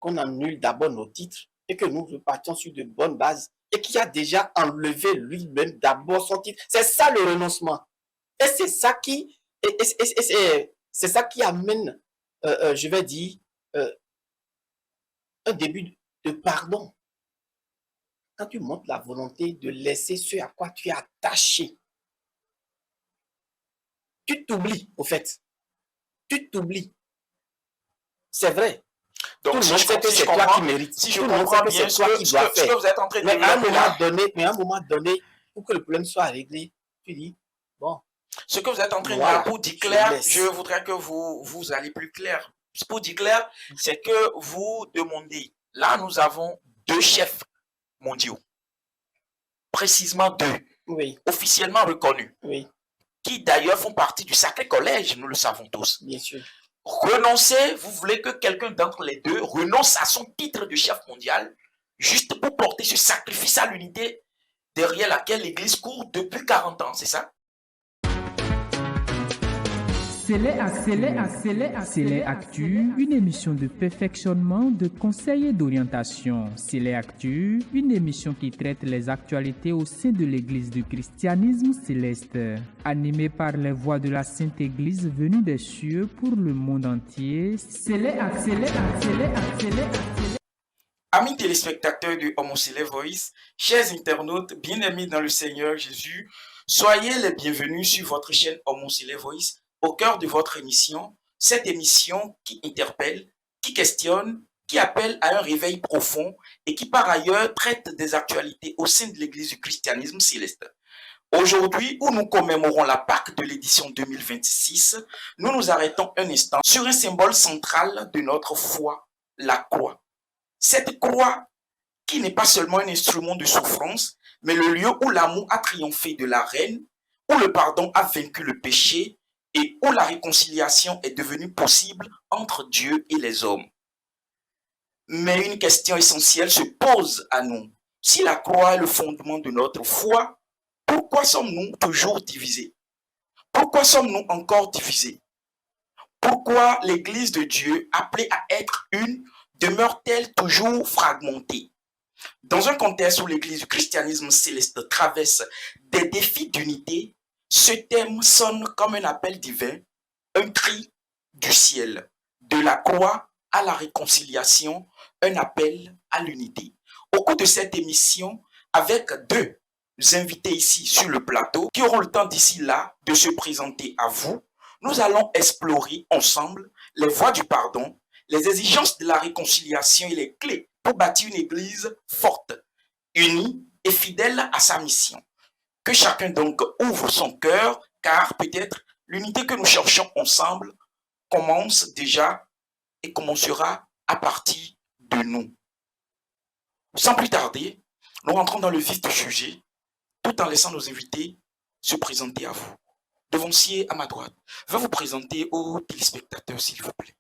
qu'on annule d'abord nos titres et que nous repartions sur de bonnes bases et qui a déjà enlevé lui-même d'abord son titre. C'est ça le renoncement. Et c'est ça qui, c'est ça qui amène, je vais dire, euh, un début de pardon. Quand tu montres la volonté de laisser ce à quoi tu es attaché, tu t'oublies, au fait. Tu t'oublies. C'est vrai. Tout Donc, le monde sait que c'est toi qui mérites. si je Tout le monde sait comprends que bien c'est toi qui dois ce faire. que vous êtes en train de Mais à un développer moment là, donné, pour que le problème soit réglé, tu dis, bon, ce que vous êtes en train de voilà, dire, pour dire je clair, laisse. je voudrais que vous alliez plus clair. Pour dire clair, c'est que vous demandez, là, nous avons deux chefs mondiaux, précisément deux, Oui, officiellement reconnus, oui, qui d'ailleurs font partie du Sacré Collège, nous le savons tous. bien sûr. Renoncer, vous voulez que quelqu'un d'entre les deux renonce à son titre de chef mondial, juste pour porter ce sacrifice à l'unité derrière laquelle l'Église court depuis 40 ans, c'est ça? C'est Actu, une émission de perfectionnement, de conseils et d'orientation. C'est Actu, une émission qui traite les actualités au sein de l'Église du christianisme céleste. Animée par les voix de la Sainte Église venue des cieux pour le monde entier. Amis téléspectateurs de Homo Voice, chers internautes bien-aimés dans le Seigneur Jésus, soyez les bienvenus sur votre chaîne Homo Voice, au cœur de votre émission, cette émission qui interpelle, qui questionne, qui appelle à un réveil profond et qui par ailleurs traite des actualités au sein de l'Église du christianisme céleste. Aujourd'hui, où nous commémorons la Pâque de l'édition 2026, nous nous arrêtons un instant sur un symbole central de notre foi, la croix. Cette croix qui n'est pas seulement un instrument de souffrance, mais le lieu où l'amour a triomphé de la reine, où le pardon a vaincu le péché et où la réconciliation est devenue possible entre Dieu et les hommes. Mais une question essentielle se pose à nous. Si la croix est le fondement de notre foi, pourquoi sommes-nous toujours divisés? Pourquoi sommes-nous encore divisés? Pourquoi l'Église de Dieu, appelée à être une, demeure-t-elle toujours fragmentée? Dans un contexte où l'Église du christianisme céleste traverse des défis d'unité, ce thème sonne comme un appel divin, un cri du ciel, de la croix à la réconciliation, un appel à l'unité. Au cours de cette émission, avec deux invités ici sur le plateau, qui auront le temps d'ici là de se présenter à vous, nous allons explorer ensemble les voies du pardon, les exigences de la réconciliation et les clés pour bâtir une église forte, unie et fidèle à sa mission. Que chacun donc ouvre son cœur, car peut-être l'unité que nous cherchons ensemble commence déjà et commencera à partir de nous. Sans plus tarder, nous rentrons dans le vif du sujet, tout en laissant nos invités se présenter à vous. Devancier à ma droite, va vous présenter aux téléspectateurs, s'il vous plaît.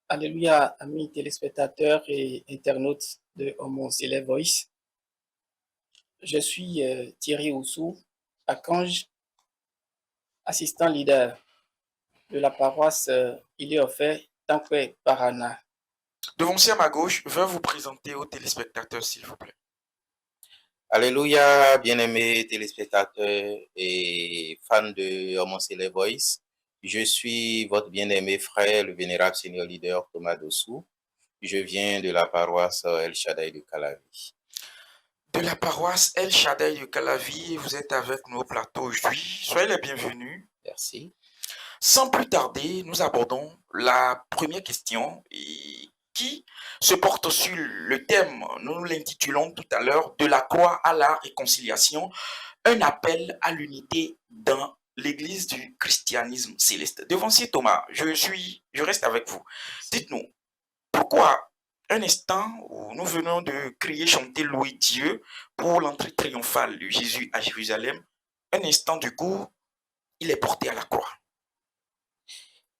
Alléluia, amis téléspectateurs et internautes de Homo Voice. Je suis Thierry Oussou, archange, assistant leader de la paroisse Il est offert Tankwe Parana. Devancier à ma gauche, va vous présenter aux téléspectateurs, s'il vous plaît. Alléluia, bien-aimés téléspectateurs et fans de Homo Voice. Je suis votre bien-aimé frère, le vénérable seigneur leader Thomas Dossou. Je viens de la paroisse El Shaddai de Calavi. De la paroisse El Shaddai de Calavi, vous êtes avec nous au plateau aujourd'hui. Soyez les bienvenus. Merci. Sans plus tarder, nous abordons la première question qui se porte sur le thème, nous l'intitulons tout à l'heure, de la croix à la réconciliation, un appel à l'unité dans l'Église du christianisme céleste. Devancier Thomas, je reste avec vous. Dites-nous, pourquoi un instant où nous venons de crier, chanter, louer Dieu pour l'entrée triomphale de Jésus à Jérusalem, un instant du coup, il est porté à la croix?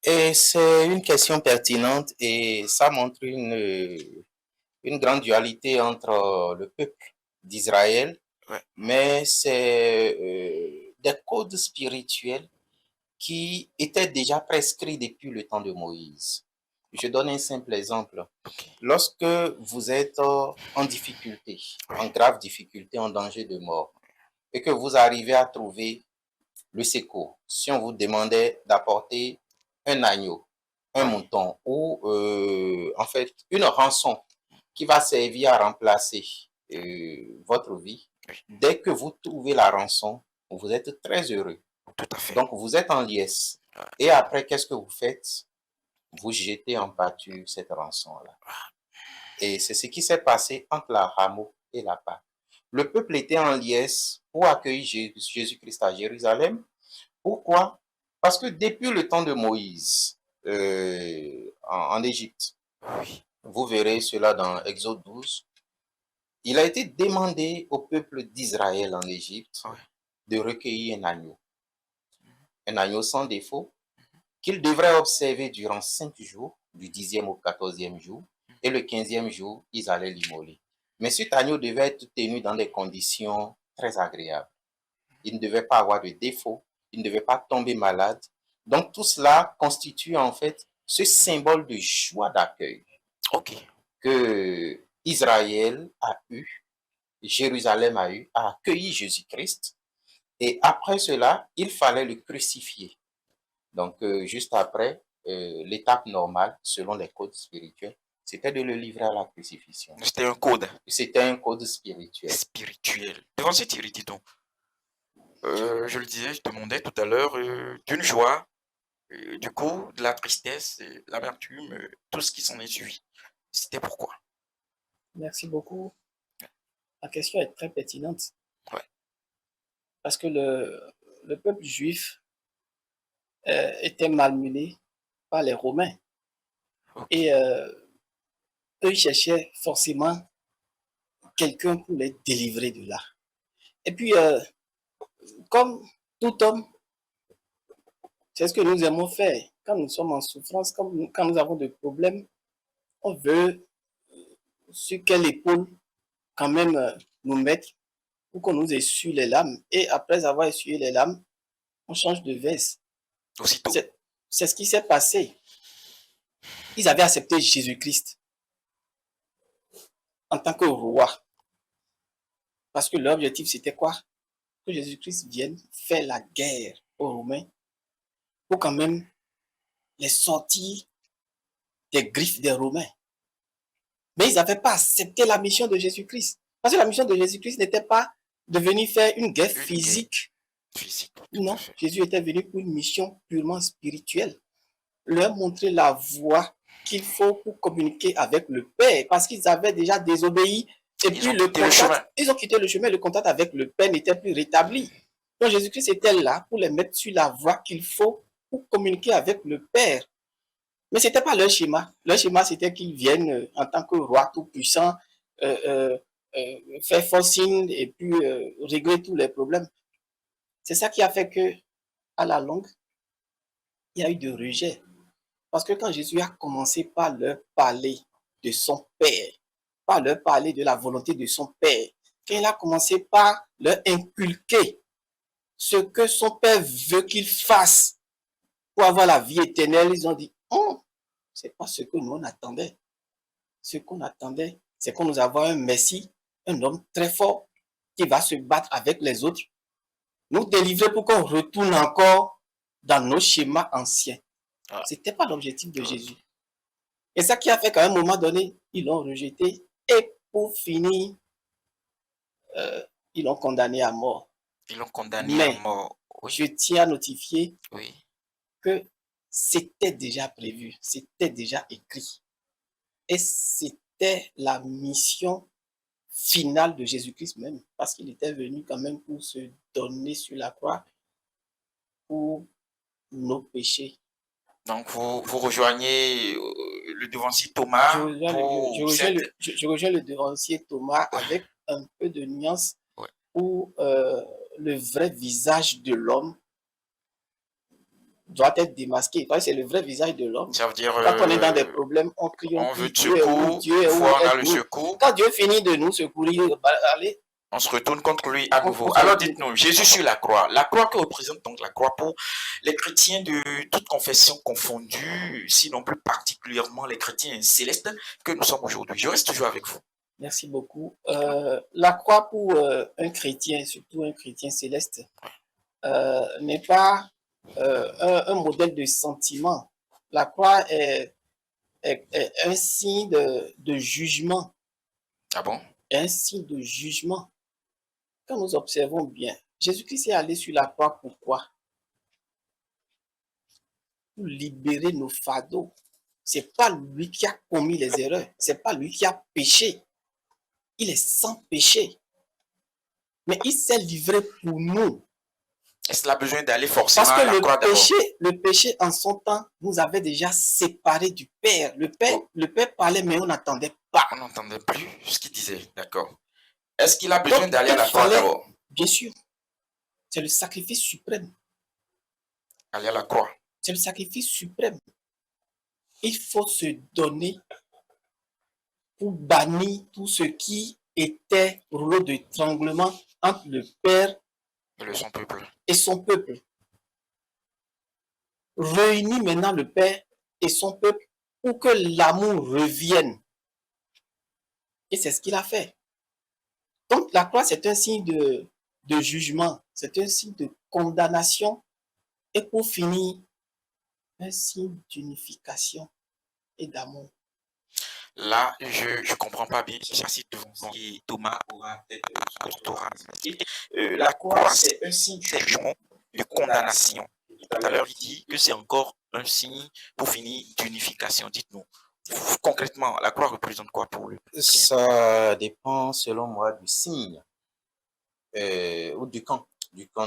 Et c'est une question pertinente et ça montre une grande dualité entre le peuple d'Israël, mais c'est des codes spirituels qui étaient déjà prescrits depuis le temps de Moïse. Je donne un simple exemple. Ok. Lorsque vous êtes en difficulté, en grave difficulté, en danger de mort, et que vous arrivez à trouver le secours, si on vous demandait d'apporter un agneau, un mouton ou en fait une rançon qui va servir à remplacer votre vie, dès que vous trouvez la rançon, vous êtes très heureux. Tout à fait. Donc vous êtes en liesse. Et après, qu'est-ce que vous faites? Vous jetez en pâture cette rançon-là. Et c'est ce qui s'est passé entre la rameau et la Pâque. Le peuple était en liesse pour accueillir Jésus-Christ à Jérusalem. Pourquoi? Parce que depuis le temps de Moïse en Égypte, Oui. vous verrez cela dans Exode 12, il a été demandé au peuple d'Israël en Égypte de recueillir un agneau sans défaut, qu'il devrait observer durant 5 jours, du 10e au 14e jour, et le 15e jour, ils allaient l'immoler. Mais cet agneau devait être tenu dans des conditions très agréables. Il ne devait pas avoir de défaut, il ne devait pas tomber malade. Donc tout cela constitue en fait ce symbole de joie d'accueil que Israël a eu, Jérusalem a eu, a accueilli Jésus-Christ. Et après cela, il fallait le crucifier. Donc, juste après, l'étape normale, selon les codes spirituels, c'était de le livrer à la crucifixion. C'était un code. C'était un code spirituel. Spirituel. Devant cette hérité, donc, je le disais, je demandais tout à l'heure, d'une joie, du coup, de la tristesse, l'amertume, tout ce qui s'en est suivi. C'était pourquoi? Merci beaucoup. La question est très pertinente. Ouais. Parce que le peuple juif était malmené par les Romains. Et eux, ils cherchaient forcément quelqu'un pour les délivrer de là. Et puis, comme tout homme, c'est ce que nous aimons faire. Quand nous sommes en souffrance, quand nous avons des problèmes, on veut sur quelle épaule quand même nous mettre pour qu'on nous essuie les larmes. Et après avoir essuyé les larmes, on change de veste. Aussitôt. C'est ce qui s'est passé. Ils avaient accepté Jésus-Christ en tant que roi. Parce que l'objectif, c'était quoi? Que Jésus-Christ vienne faire la guerre aux Romains pour quand même les sortir des griffes des Romains. Mais ils n'avaient pas accepté la mission de Jésus-Christ. Parce que la mission de Jésus-Christ n'était pas de venir faire une guerre physique. Non, Jésus était venu pour une mission purement spirituelle. Leur montrer la voie qu'il faut pour communiquer avec le Père. Parce qu'ils avaient déjà désobéi. Et puis ils ont quitté le chemin. Le contact avec le Père n'était plus rétabli. Donc Jésus-Christ était là pour les mettre sur la voie qu'il faut pour communiquer avec le Père. Mais ce n'était pas leur schéma. Leur schéma, c'était qu'ils viennent en tant que roi tout-puissant, faire forcing et puis régler tous les problèmes. C'est ça qui a fait que, à la longue, il y a eu de rejet. Parce que quand Jésus a commencé par leur parler de son Père, par leur parler de la volonté de son Père, quand il a commencé par leur inculquer ce que son Père veut qu'il fasse pour avoir la vie éternelle, ils ont dit, oh, c'est pas ce que nous on attendait. Ce qu'on attendait, c'est qu'on nous avoir un Messie, un homme très fort, qui va se battre avec les autres, nous délivrer pour qu'on retourne encore dans nos schémas anciens. Ce n'était pas l'objectif de Jésus. Et ça qui a fait qu'à un moment donné, ils l'ont rejeté. Et pour finir, ils l'ont condamné à mort. Ils l'ont condamné à mort. Oui. Je tiens à notifier que c'était déjà prévu, c'était déjà écrit. Et c'était la mission finale de Jésus-Christ même, parce qu'il était venu quand même pour se donner sur la croix pour nos péchés. Donc vous rejoignez le devancier Thomas. Je rejoins le devancier Thomas avec un peu de nuance où le vrai visage de l'homme doit être démasqué. C'est le vrai visage de l'homme. Ça veut dire, quand on est dans des problèmes, on crie, on veut Dieu secours, Dieu est où, on a le secours. Quand Dieu finit de nous secourir, allez, On se retourne contre lui à On nouveau. se Alors retourne. dites-nous, Jésus sur la croix. La croix que représente donc la croix pour les chrétiens de toute confession confondue, sinon plus particulièrement les chrétiens célestes que nous sommes aujourd'hui. Je reste toujours avec vous. Merci beaucoup. La croix pour un chrétien, surtout un chrétien céleste, n'est pas un modèle de sentiment. La croix est un signe de jugement, Ah bon? un signe de jugement. Quand nous observons bien, Jésus-Christ est allé sur la croix pourquoi? Pour libérer nos fardeaux. C'est pas lui qui a commis les erreurs, c'est pas lui qui a péché. Il est sans péché. Mais il s'est livré pour nous. Est-ce qu'il a besoin d'aller forcément Parce à que la croix d'abord? le péché en son temps nous avait déjà séparés du Père. Le Père parlait, mais on n'entendait pas. On n'entendait plus ce qu'il disait, d'accord. Est-ce qu'il a besoin Donc, d'aller à la il croix fallait- d'abord? Bien sûr, c'est le sacrifice suprême. Aller à la croix. C'est le sacrifice suprême. Il faut se donner pour bannir tout ce qui était rouleau d'étranglement entre le Père Et son peuple. et son peuple. Réunit maintenant le Père et son peuple pour que l'amour revienne. Et c'est ce qu'il a fait. Donc la croix, c'est un signe de jugement, c'est un signe de condamnation et pour finir, un signe d'unification et d'amour. Là, je ne comprends pas bien. J'insiste devant vous et Thomas aura peut-être son tour. La croix, c'est un signe de jugement, de condamnation. Tout à l'heure, il dit que c'est encore un signe, pour finir, d'unification. Dites-nous, concrètement, la croix représente quoi pour lui? Ça dépend, selon moi, du signe ou du camp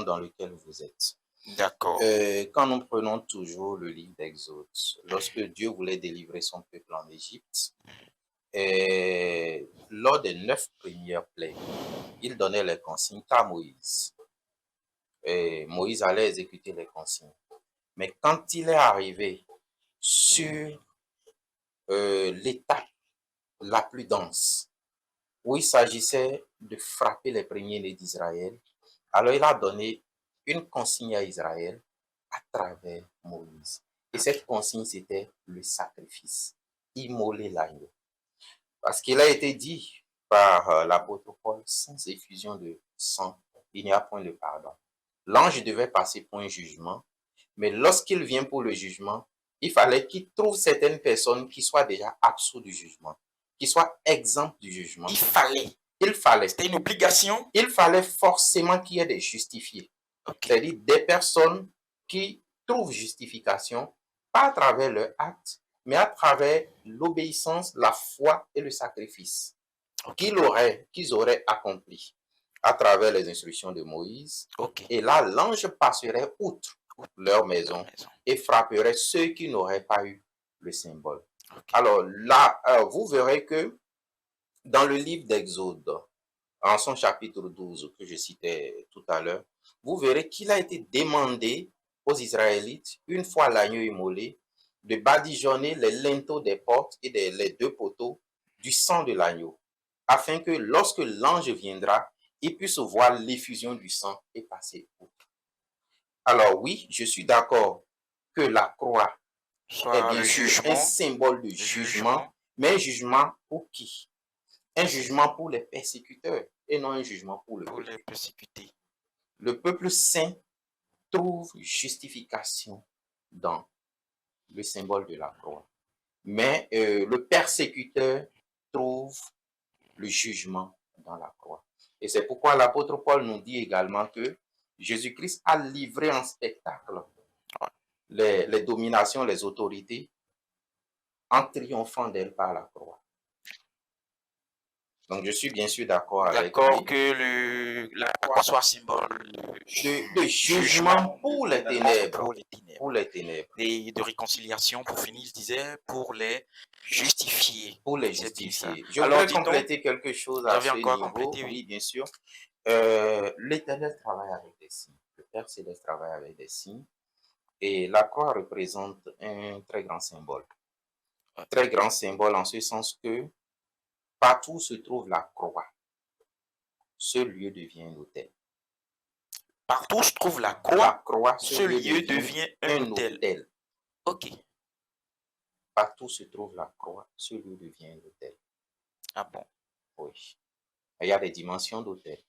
dans lequel vous êtes. D'accord. Quand nous prenons toujours le livre d'Exode, lorsque Dieu voulait délivrer son peuple en Égypte, lors des 9 premières plaies, il donnait les consignes à Moïse. Moïse allait exécuter les consignes. Mais quand il est arrivé sur l'étape la plus dense, où il s'agissait de frapper les premiers-nés d'Israël, alors il a donné une consigne à Israël à travers Moïse. Et cette consigne, c'était le sacrifice, immoler l'agneau. Parce qu'il a été dit par l'apôtre Paul, sans effusion de sang, il n'y a point de pardon. L'ange devait passer pour un jugement, mais lorsqu'il vient pour le jugement, il fallait qu'il trouve certaines personnes qui soient déjà absous du jugement, qui soient exemptes du jugement. Il fallait. C'était une obligation. Il fallait forcément qu'il y ait des justifiés. Okay. C'est-à-dire des personnes qui trouvent justification, pas à travers leur acte, mais à travers l'obéissance, la foi et le sacrifice qu'ils auraient accompli à travers les instructions de Moïse. Et là, l'ange passerait outre leur maison et frapperait ceux qui n'auraient pas eu le symbole. Alors là, vous verrez que dans le livre d'Exode, en son chapitre 12 que je citais tout à l'heure, vous verrez qu'il a été demandé aux Israélites, une fois l'agneau immolé, de badigeonner les linteaux des portes et les 2 poteaux du sang de l'agneau, afin que lorsque l'ange viendra, il puisse voir l'effusion du sang et passer outre. Alors oui, je suis d'accord que la croix est bien sûr un symbole de jugement, mais un jugement pour qui? Un jugement pour les persécuteurs et non un jugement pour les persécutés. Le peuple saint trouve justification dans le symbole de la croix. Mais le persécuteur trouve le jugement dans la croix. Et c'est pourquoi l'apôtre Paul nous dit également que Jésus-Christ a livré en spectacle les dominations, les autorités, en triomphant d'elles par la croix. Donc, je suis bien sûr d'accord avec lui. Que la croix soit symbole de jugement pour les ténèbres. Pour les ténèbres. Et de réconciliation, pour finir, je disais, pour les justifier. Pour les justifier. Je voudrais compléter quelque chose à ce niveau. Oui, bien sûr. L'Éternel travaille avec des signes. Le Père Céleste travaille avec des signes. Et la croix représente un très grand symbole. Un très grand symbole en ce sens que partout se trouve la croix. ce lieu devient un hôtel. Partout où se trouve la La croix, croix, ce lieu devient un hôtel. Ok. Partout où se trouve la croix, ce lieu devient un hôtel. Ah bon? Oui. Il y a des dimensions d'hôtel.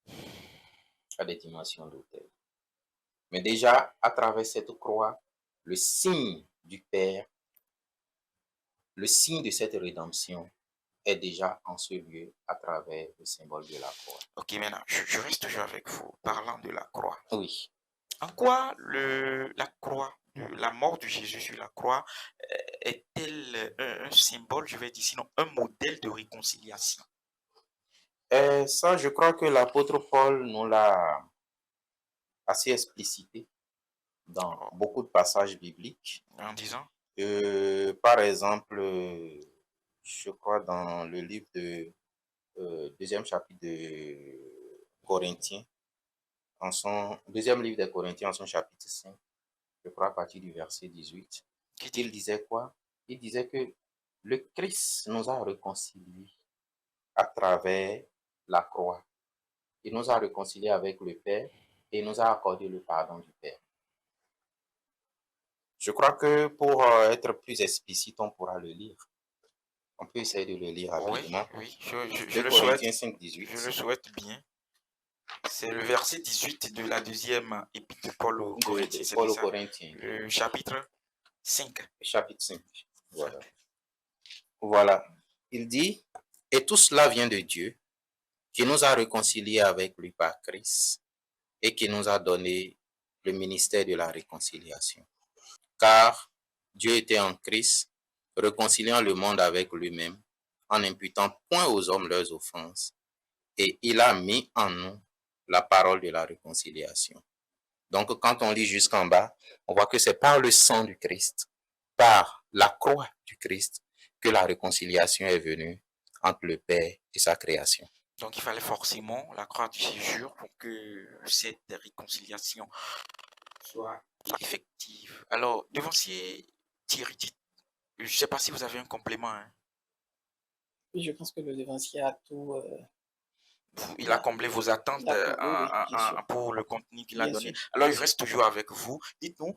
Il y a des dimensions d'hôtel. Mais déjà, à travers cette croix, le signe du Père, le signe de cette rédemption est déjà en ce lieu à travers le symbole de la croix. Ok, maintenant, je reste toujours avec vous, parlant de la croix. Oui. En quoi la croix, la mort de Jésus sur la croix, est-elle un symbole, je vais dire, sinon un modèle de réconciliation? Ça, je crois que l'apôtre Paul nous l'a assez explicité dans beaucoup de passages bibliques. En disant? Par exemple, je crois dans le livre de deuxième chapitre de Corinthiens, en son deuxième livre des Corinthiens, en son chapitre 5, je crois à partir du verset 18, il disait quoi? Il disait que le Christ nous a réconciliés à travers la croix. Il nous a réconciliés avec le Père et nous a accordé le pardon du Père. Je crois que pour être plus explicite, on pourra le lire. On peut essayer de le lire rapidement. Oui, je le Corinthiens souhaite. 5, 18. Je le souhaite bien. C'est le verset 18 de la deuxième épître de Paul aux Corinthiens. De Paul aux Corinthiens. Le chapitre 5. Chapitre 5. Voilà. Voilà. Il dit, et tout cela vient de Dieu, qui nous a réconciliés avec lui par Christ et qui nous a donné le ministère de la réconciliation. Car Dieu était en Christ, réconciliant le monde avec lui-même, en n'imputant point aux hommes leurs offenses, et il a mis en nous la parole de la réconciliation. Donc, quand on lit jusqu'en bas, on voit que c'est par le sang du Christ, par la croix du Christ, que la réconciliation est venue entre le Père et sa création. Donc, il fallait forcément la croix du séjour pour que cette réconciliation soit effective. Alors, devancier Thierry, je ne sais pas si vous avez un complément. Hein. Oui, je pense que le devancier a tout. Il a comblé vos attentes pour le contenu qu'il a donné. Alors, je reste toujours avec vous. Dites-nous,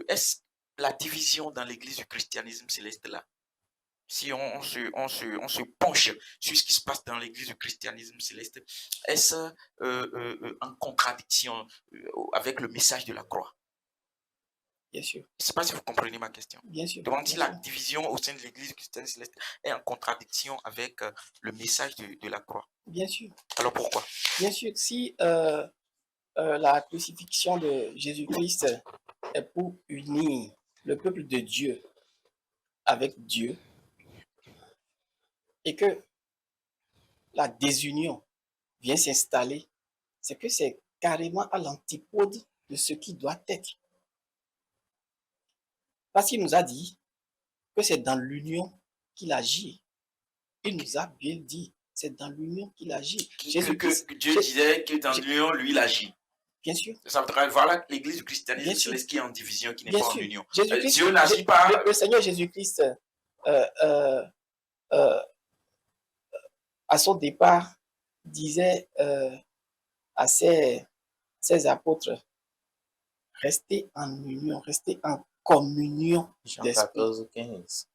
est-ce la division dans l'église du christianisme céleste là, si on se penche sur ce qui se passe dans l'église du christianisme céleste, est-ce en contradiction avec le message de la croix? Bien sûr. Je ne sais pas si vous comprenez ma question. Bien sûr. Donc, si la division au sein de l'église du christianisme céleste est en contradiction avec le message de la croix. Bien sûr. Alors, pourquoi? Bien sûr, si la crucifixion de Jésus-Christ est pour unir le peuple de Dieu avec Dieu, et que la désunion vient s'installer, c'est que c'est carrément à l'antipode de ce qui doit être. Parce qu'il nous a dit que c'est dans l'union qu'il agit. Il nous a bien dit, c'est dans l'union qu'il agit. Que Dieu disait que dans l'union, lui, il agit. Bien sûr. Ça veut dire, voilà l'église du christianisme céleste qui est en division, qui n'est pas en union. Dieu n'agit pas. Le Seigneur Jésus-Christ, à son départ, disait à ses apôtres, restez en union, restez en communion. Jean 14, 15.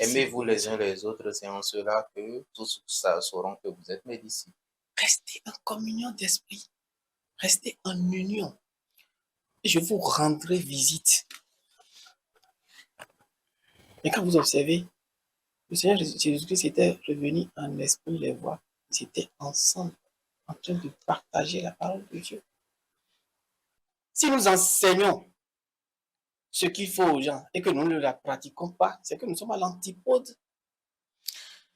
Aimez-vous les uns les autres, c'est en cela que tous sauront que vous êtes mes disciples. Restez en communion d'esprit. Restez en union. Et je vous rendrai visite. Et quand vous observez, le Seigneur Jésus-Christ était revenu en esprit les voir. Ils étaient ensemble, en train de partager la parole de Dieu. Si nous enseignons ce qu'il faut aux gens et que nous ne la pratiquons pas, c'est que nous sommes à l'antipode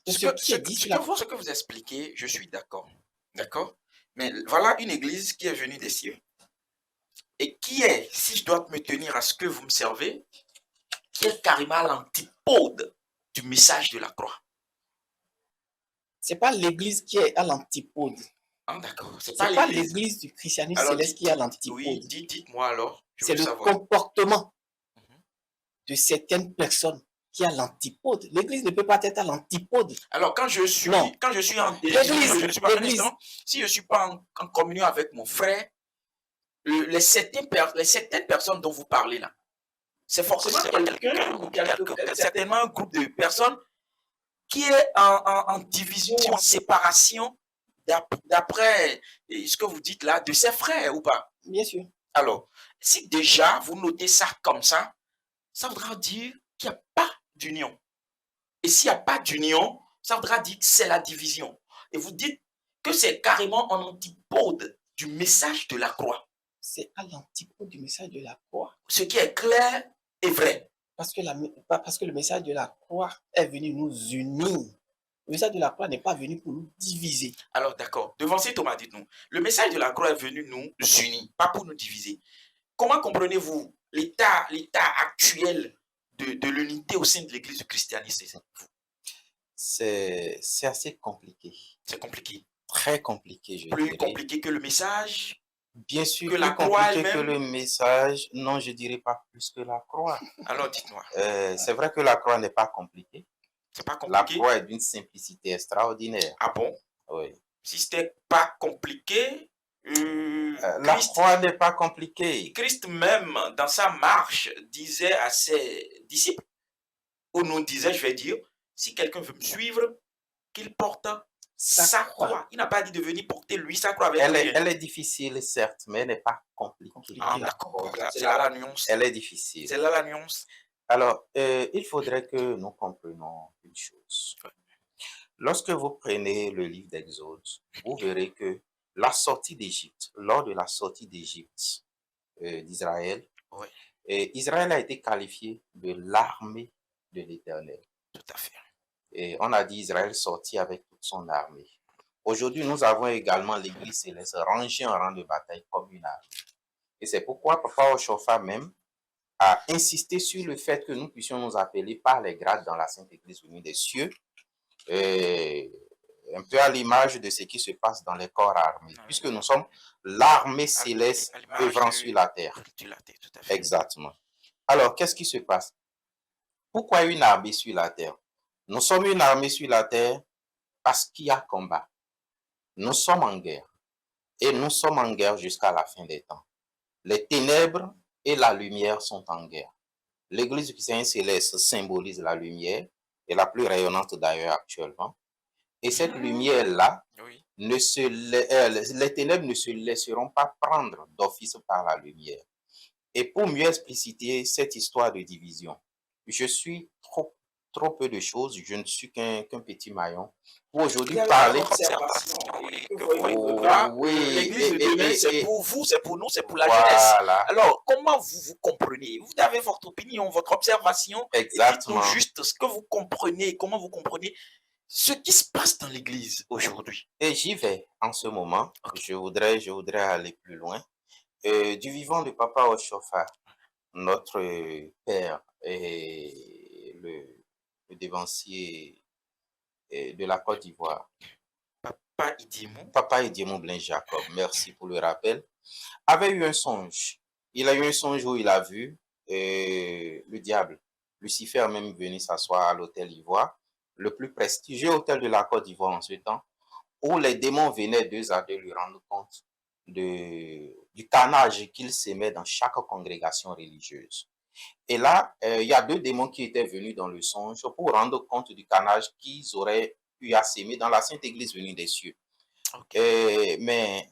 de ce qui est dit sur la croix. Ce que vous expliquez, je suis d'accord. D'accord? Mais voilà une église qui est venue des cieux et qui est, si je dois me tenir à ce que vous me servez, qui est carrément à l'antipode du message de la croix. Ce n'est pas l'église qui est à l'antipode. Ah, d'accord. C'est pas l'église du christianisme céleste qui est à l'antipode. Oui, dites-moi alors. C'est le comportement de certaines personnes qui est à l'antipode. L'Église ne peut pas être à l'antipode. Alors, quand je suis Non. en L'église, je ne suis pas un l'église. instant, si je ne suis pas en communion avec mon frère, les certaines personnes dont vous parlez là, c'est forcément quelqu'un ou certainement un groupe de personnes qui est en division, en séparation d'après ce que vous dites là, de ses frères ou pas? Bien sûr. Alors, si déjà vous notez ça comme ça voudra dire qu'il n'y a pas d'union. Et s'il n'y a pas d'union, ça voudra dire que c'est la division. Et vous dites que c'est carrément en antipode du message de la croix. C'est à l'antipode du message de la croix. Ce qui est clair et vrai. Parce que le message de la croix est venu nous unir. Le message de la croix n'est pas venu pour nous diviser. Alors d'accord, devancier Thomas, dites-nous, le message de la croix est venu nous unir, pas pour nous diviser. Comment comprenez-vous l'état actuel de l'unité au sein de l'Église du christianisme? C'est assez compliqué. C'est compliqué. Très compliqué, je Plus dirais. compliqué que le message? Bien sûr, que la plus croix compliqué que elle-même? le message. Non, je dirais pas plus que la croix. Alors dites-moi. C'est vrai que la croix n'est pas compliquée. C'est pas La compliqué? croix est d'une simplicité extraordinaire. Ah bon? Oui. Si c'était pas compliqué, La croix n'est pas compliquée. Christ même, dans sa marche, disait à ses disciples, ou nous disait, je vais dire, si quelqu'un veut me suivre, qu'il porte sa croix. Il n'a pas dit de venir porter lui sa croix avec lui. Elle est difficile, certes, mais elle n'est pas compliquée. Ah, d'accord. C'est là la nuance. Elle est difficile. C'est là la nuance. Alors, il faudrait que nous comprenions une chose. Lorsque vous prenez le livre d'Exode, vous verrez que la sortie d'Égypte, lors de la sortie d'Égypte d'Israël, oui. Israël a été qualifié de l'armée de l'Éternel. Tout à fait. Et on a dit Israël sorti avec toute son armée. Aujourd'hui, nous avons également l'Église céleste rangée en rang de bataille comme une armée. Et c'est pourquoi Papa Oshofa même a insisté sur le fait que nous puissions nous appeler par les grades dans la Sainte Église unie des cieux, un peu à l'image de ce qui se passe dans les corps armés, puisque nous sommes l'armée céleste œuvrant sur la terre. Tout à fait. Exactement. Alors, qu'est-ce qui se passe? Pourquoi une armée sur la terre? Nous sommes une armée sur la terre parce qu'il y a combat. Nous sommes en guerre. Et nous sommes en guerre jusqu'à la fin des temps. Les ténèbres et la lumière sont en guerre. L'Église du Christ céleste symbolise la lumière, et la plus rayonnante d'ailleurs actuellement. Et cette lumière-là, oui. Les ténèbres ne se laisseront pas prendre d'office par la lumière. Et pour mieux expliciter cette histoire de division, je suis trop peu de choses, je ne suis qu'un petit maillon. Pour aujourd'hui parler... Oui, l'Église de demain, c'est pour vous, c'est pour nous, c'est pour la voilà. jeunesse. Alors, comment vous comprenez? Vous avez votre opinion, votre observation. Exactement. Dites-nous juste ce que vous comprenez, comment vous comprenez ce qui se passe dans l'Église aujourd'hui. Et j'y vais en ce moment. Okay. Je voudrais aller plus loin. Du vivant de Papa Oshofa, notre père et le dévancier de la Côte d'Ivoire. Papa Idiemou Blaise Jacob, merci pour le rappel, avait eu un songe. Il a eu un songe où il a vu le diable, Lucifer même venu s'asseoir à l'hôtel Ivoire, le plus prestigieux hôtel de la Côte d'Ivoire en ce temps, où les démons venaient deux à deux lui rendre compte du carnage qu'il s'aimait dans chaque congrégation religieuse. Et là, il y a deux démons qui étaient venus dans le songe pour rendre compte du carnage qu'ils auraient eu à s'aimer dans la Sainte Église venue des cieux. Okay. Mais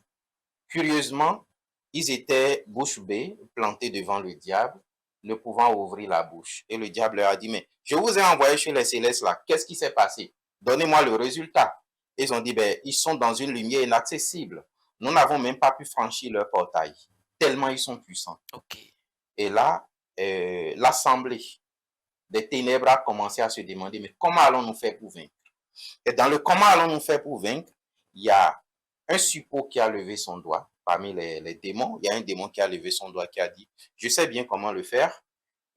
curieusement, ils étaient bouche bée, plantés devant le diable, ne pouvant ouvrir la bouche. Et le diable leur a dit, mais je vous ai envoyé chez les célestes là, qu'est-ce qui s'est passé? Donnez-moi le résultat. Et ils ont dit, ben, ils sont dans une lumière inaccessible. Nous n'avons même pas pu franchir leur portail, tellement ils sont puissants. Okay. Et là, l'assemblée des ténèbres a commencé à se demander, mais comment allons-nous faire pour vaincre? Et dans le comment allons-nous faire pour vaincre, il y a un suppôt qui a levé son doigt. Parmi les démons, il y a un démon qui a levé son doigt, qui a dit, je sais bien comment le faire.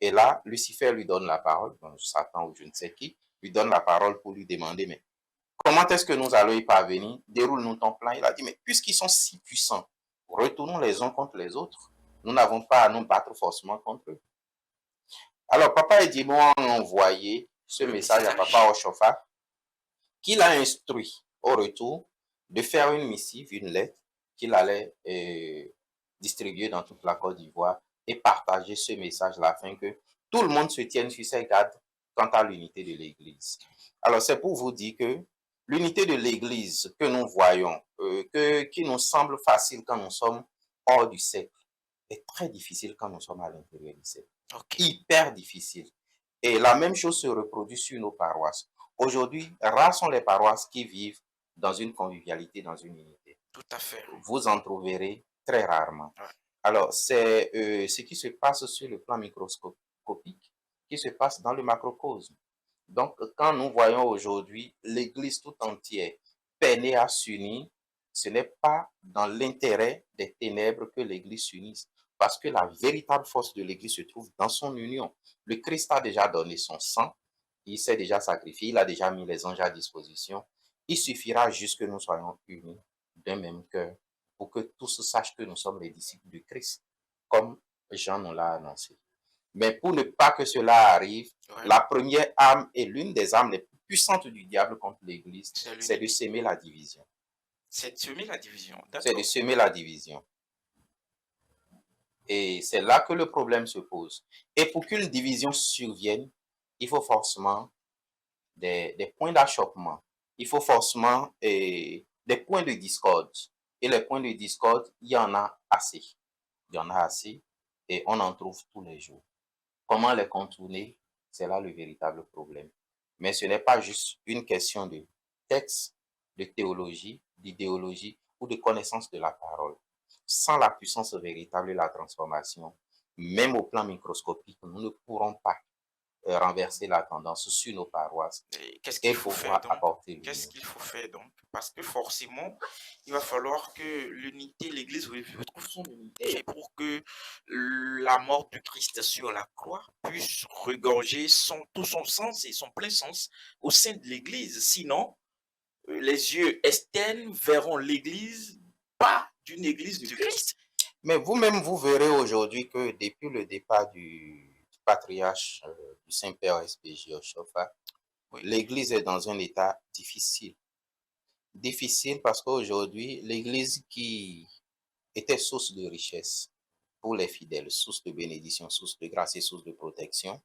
Et là, Lucifer lui donne la parole, donc Satan ou je ne sais qui, lui donne la parole pour lui demander, mais comment est-ce que nous allons y parvenir? Déroule-nous ton plan. Il a dit, mais puisqu'ils sont si puissants, retournons les uns contre les autres. Nous n'avons pas à nous battre forcément contre eux. Alors, Papa Edimo a envoyé ce message à Papa Oshofa, qu'il a instruit au retour de faire une missive, une lettre, qu'il allait distribuer dans toute la Côte d'Ivoire et partager ce message-là afin que tout le monde se tienne sur ses gardes quant à l'unité de l'Église. Alors, c'est pour vous dire que l'unité de l'Église que nous voyons, qui nous semble facile quand nous sommes hors du cercle, est très difficile quand nous sommes à l'intérieur du cercle. Okay. Hyper difficile. Et la même chose se reproduit sur nos paroisses. Aujourd'hui, rares sont les paroisses qui vivent dans une convivialité, dans une unité. Tout à fait. Vous en trouverez très rarement. Ouais. Alors, c'est ce qui se passe sur le plan microscopique qui se passe dans le macrocosme. Donc, quand nous voyons aujourd'hui l'Église tout entière peiner à s'unir, ce n'est pas dans l'intérêt des ténèbres que l'Église s'unisse, parce que la véritable force de l'Église se trouve dans son union. Le Christ a déjà donné son sang, il s'est déjà sacrifié, il a déjà mis les anges à disposition. Il suffira juste que nous soyons unis d'un même cœur pour que tous sachent que nous sommes les disciples du Christ, comme Jean nous l'a annoncé. Mais pour ne pas que cela arrive, la première arme et l'une des armes les plus puissantes du diable contre l'Église, c'est de semer la division. C'est de semer la division. C'est de semer la division. Et c'est là que le problème se pose. Et pour qu'une division survienne, il faut forcément des points d'achoppement. Il faut forcément des points de discorde. Et les points de discorde, il y en a assez. Il y en a assez et on en trouve tous les jours. Comment les contourner? C'est là le véritable problème. Mais ce n'est pas juste une question de texte, de théologie, d'idéologie ou de connaissance de la parole. Sans la puissance véritable et la transformation, même au plan microscopique, nous ne pourrons pas renverser la tendance sur nos paroisses. Qu'est-ce qu'il faut faire donc? Qu'est-ce qu'il faut faire donc? Parce que forcément, il va falloir que l'unité, l'Église retrouve son unité pour que la mort du Christ sur la croix puisse regorger tout son sens et son plein sens au sein de l'Église. Sinon, les yeux externes verront l'Église pas d'une Église du Christ. Mais vous-même, vous verrez aujourd'hui que depuis le départ du patriarche du Saint-Père SPJ Oshofa, l'Église est dans un état difficile. Difficile parce qu'aujourd'hui, l'Église qui était source de richesse pour les fidèles, source de bénédiction, source de grâce et source de protection,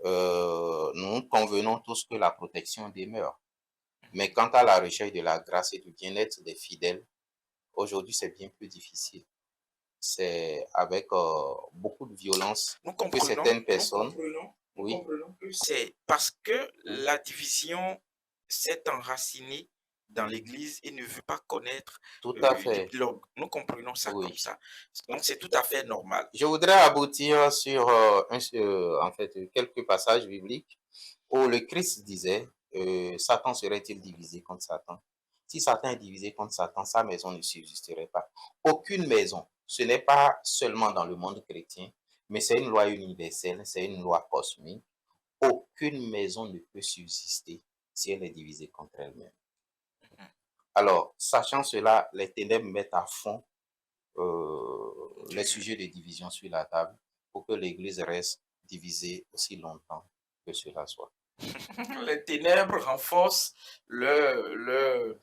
nous convenons tous que la protection demeure. Mais quant à la recherche de la grâce et du bien-être des fidèles, aujourd'hui, c'est bien plus difficile. C'est avec beaucoup de violence que certaines personnes... Nous comprenons que c'est parce que la division s'est enracinée dans l'Église et ne veut pas connaître le dialogue. Nous comprenons ça comme ça. Donc, c'est tout à fait normal. Je voudrais aboutir sur en fait, quelques passages bibliques où le Christ disait Satan serait-il divisé contre Satan? Si Satan est divisé contre Satan, sa maison ne subsisterait pas. Aucune maison. Ce n'est pas seulement dans le monde chrétien, mais c'est une loi universelle, c'est une loi cosmique. Aucune maison ne peut subsister si elle est divisée contre elle-même. Alors, sachant cela, les ténèbres mettent à fond les sujets de division sur la table pour que l'Église reste divisée aussi longtemps que cela soit. Les ténèbres renforcent les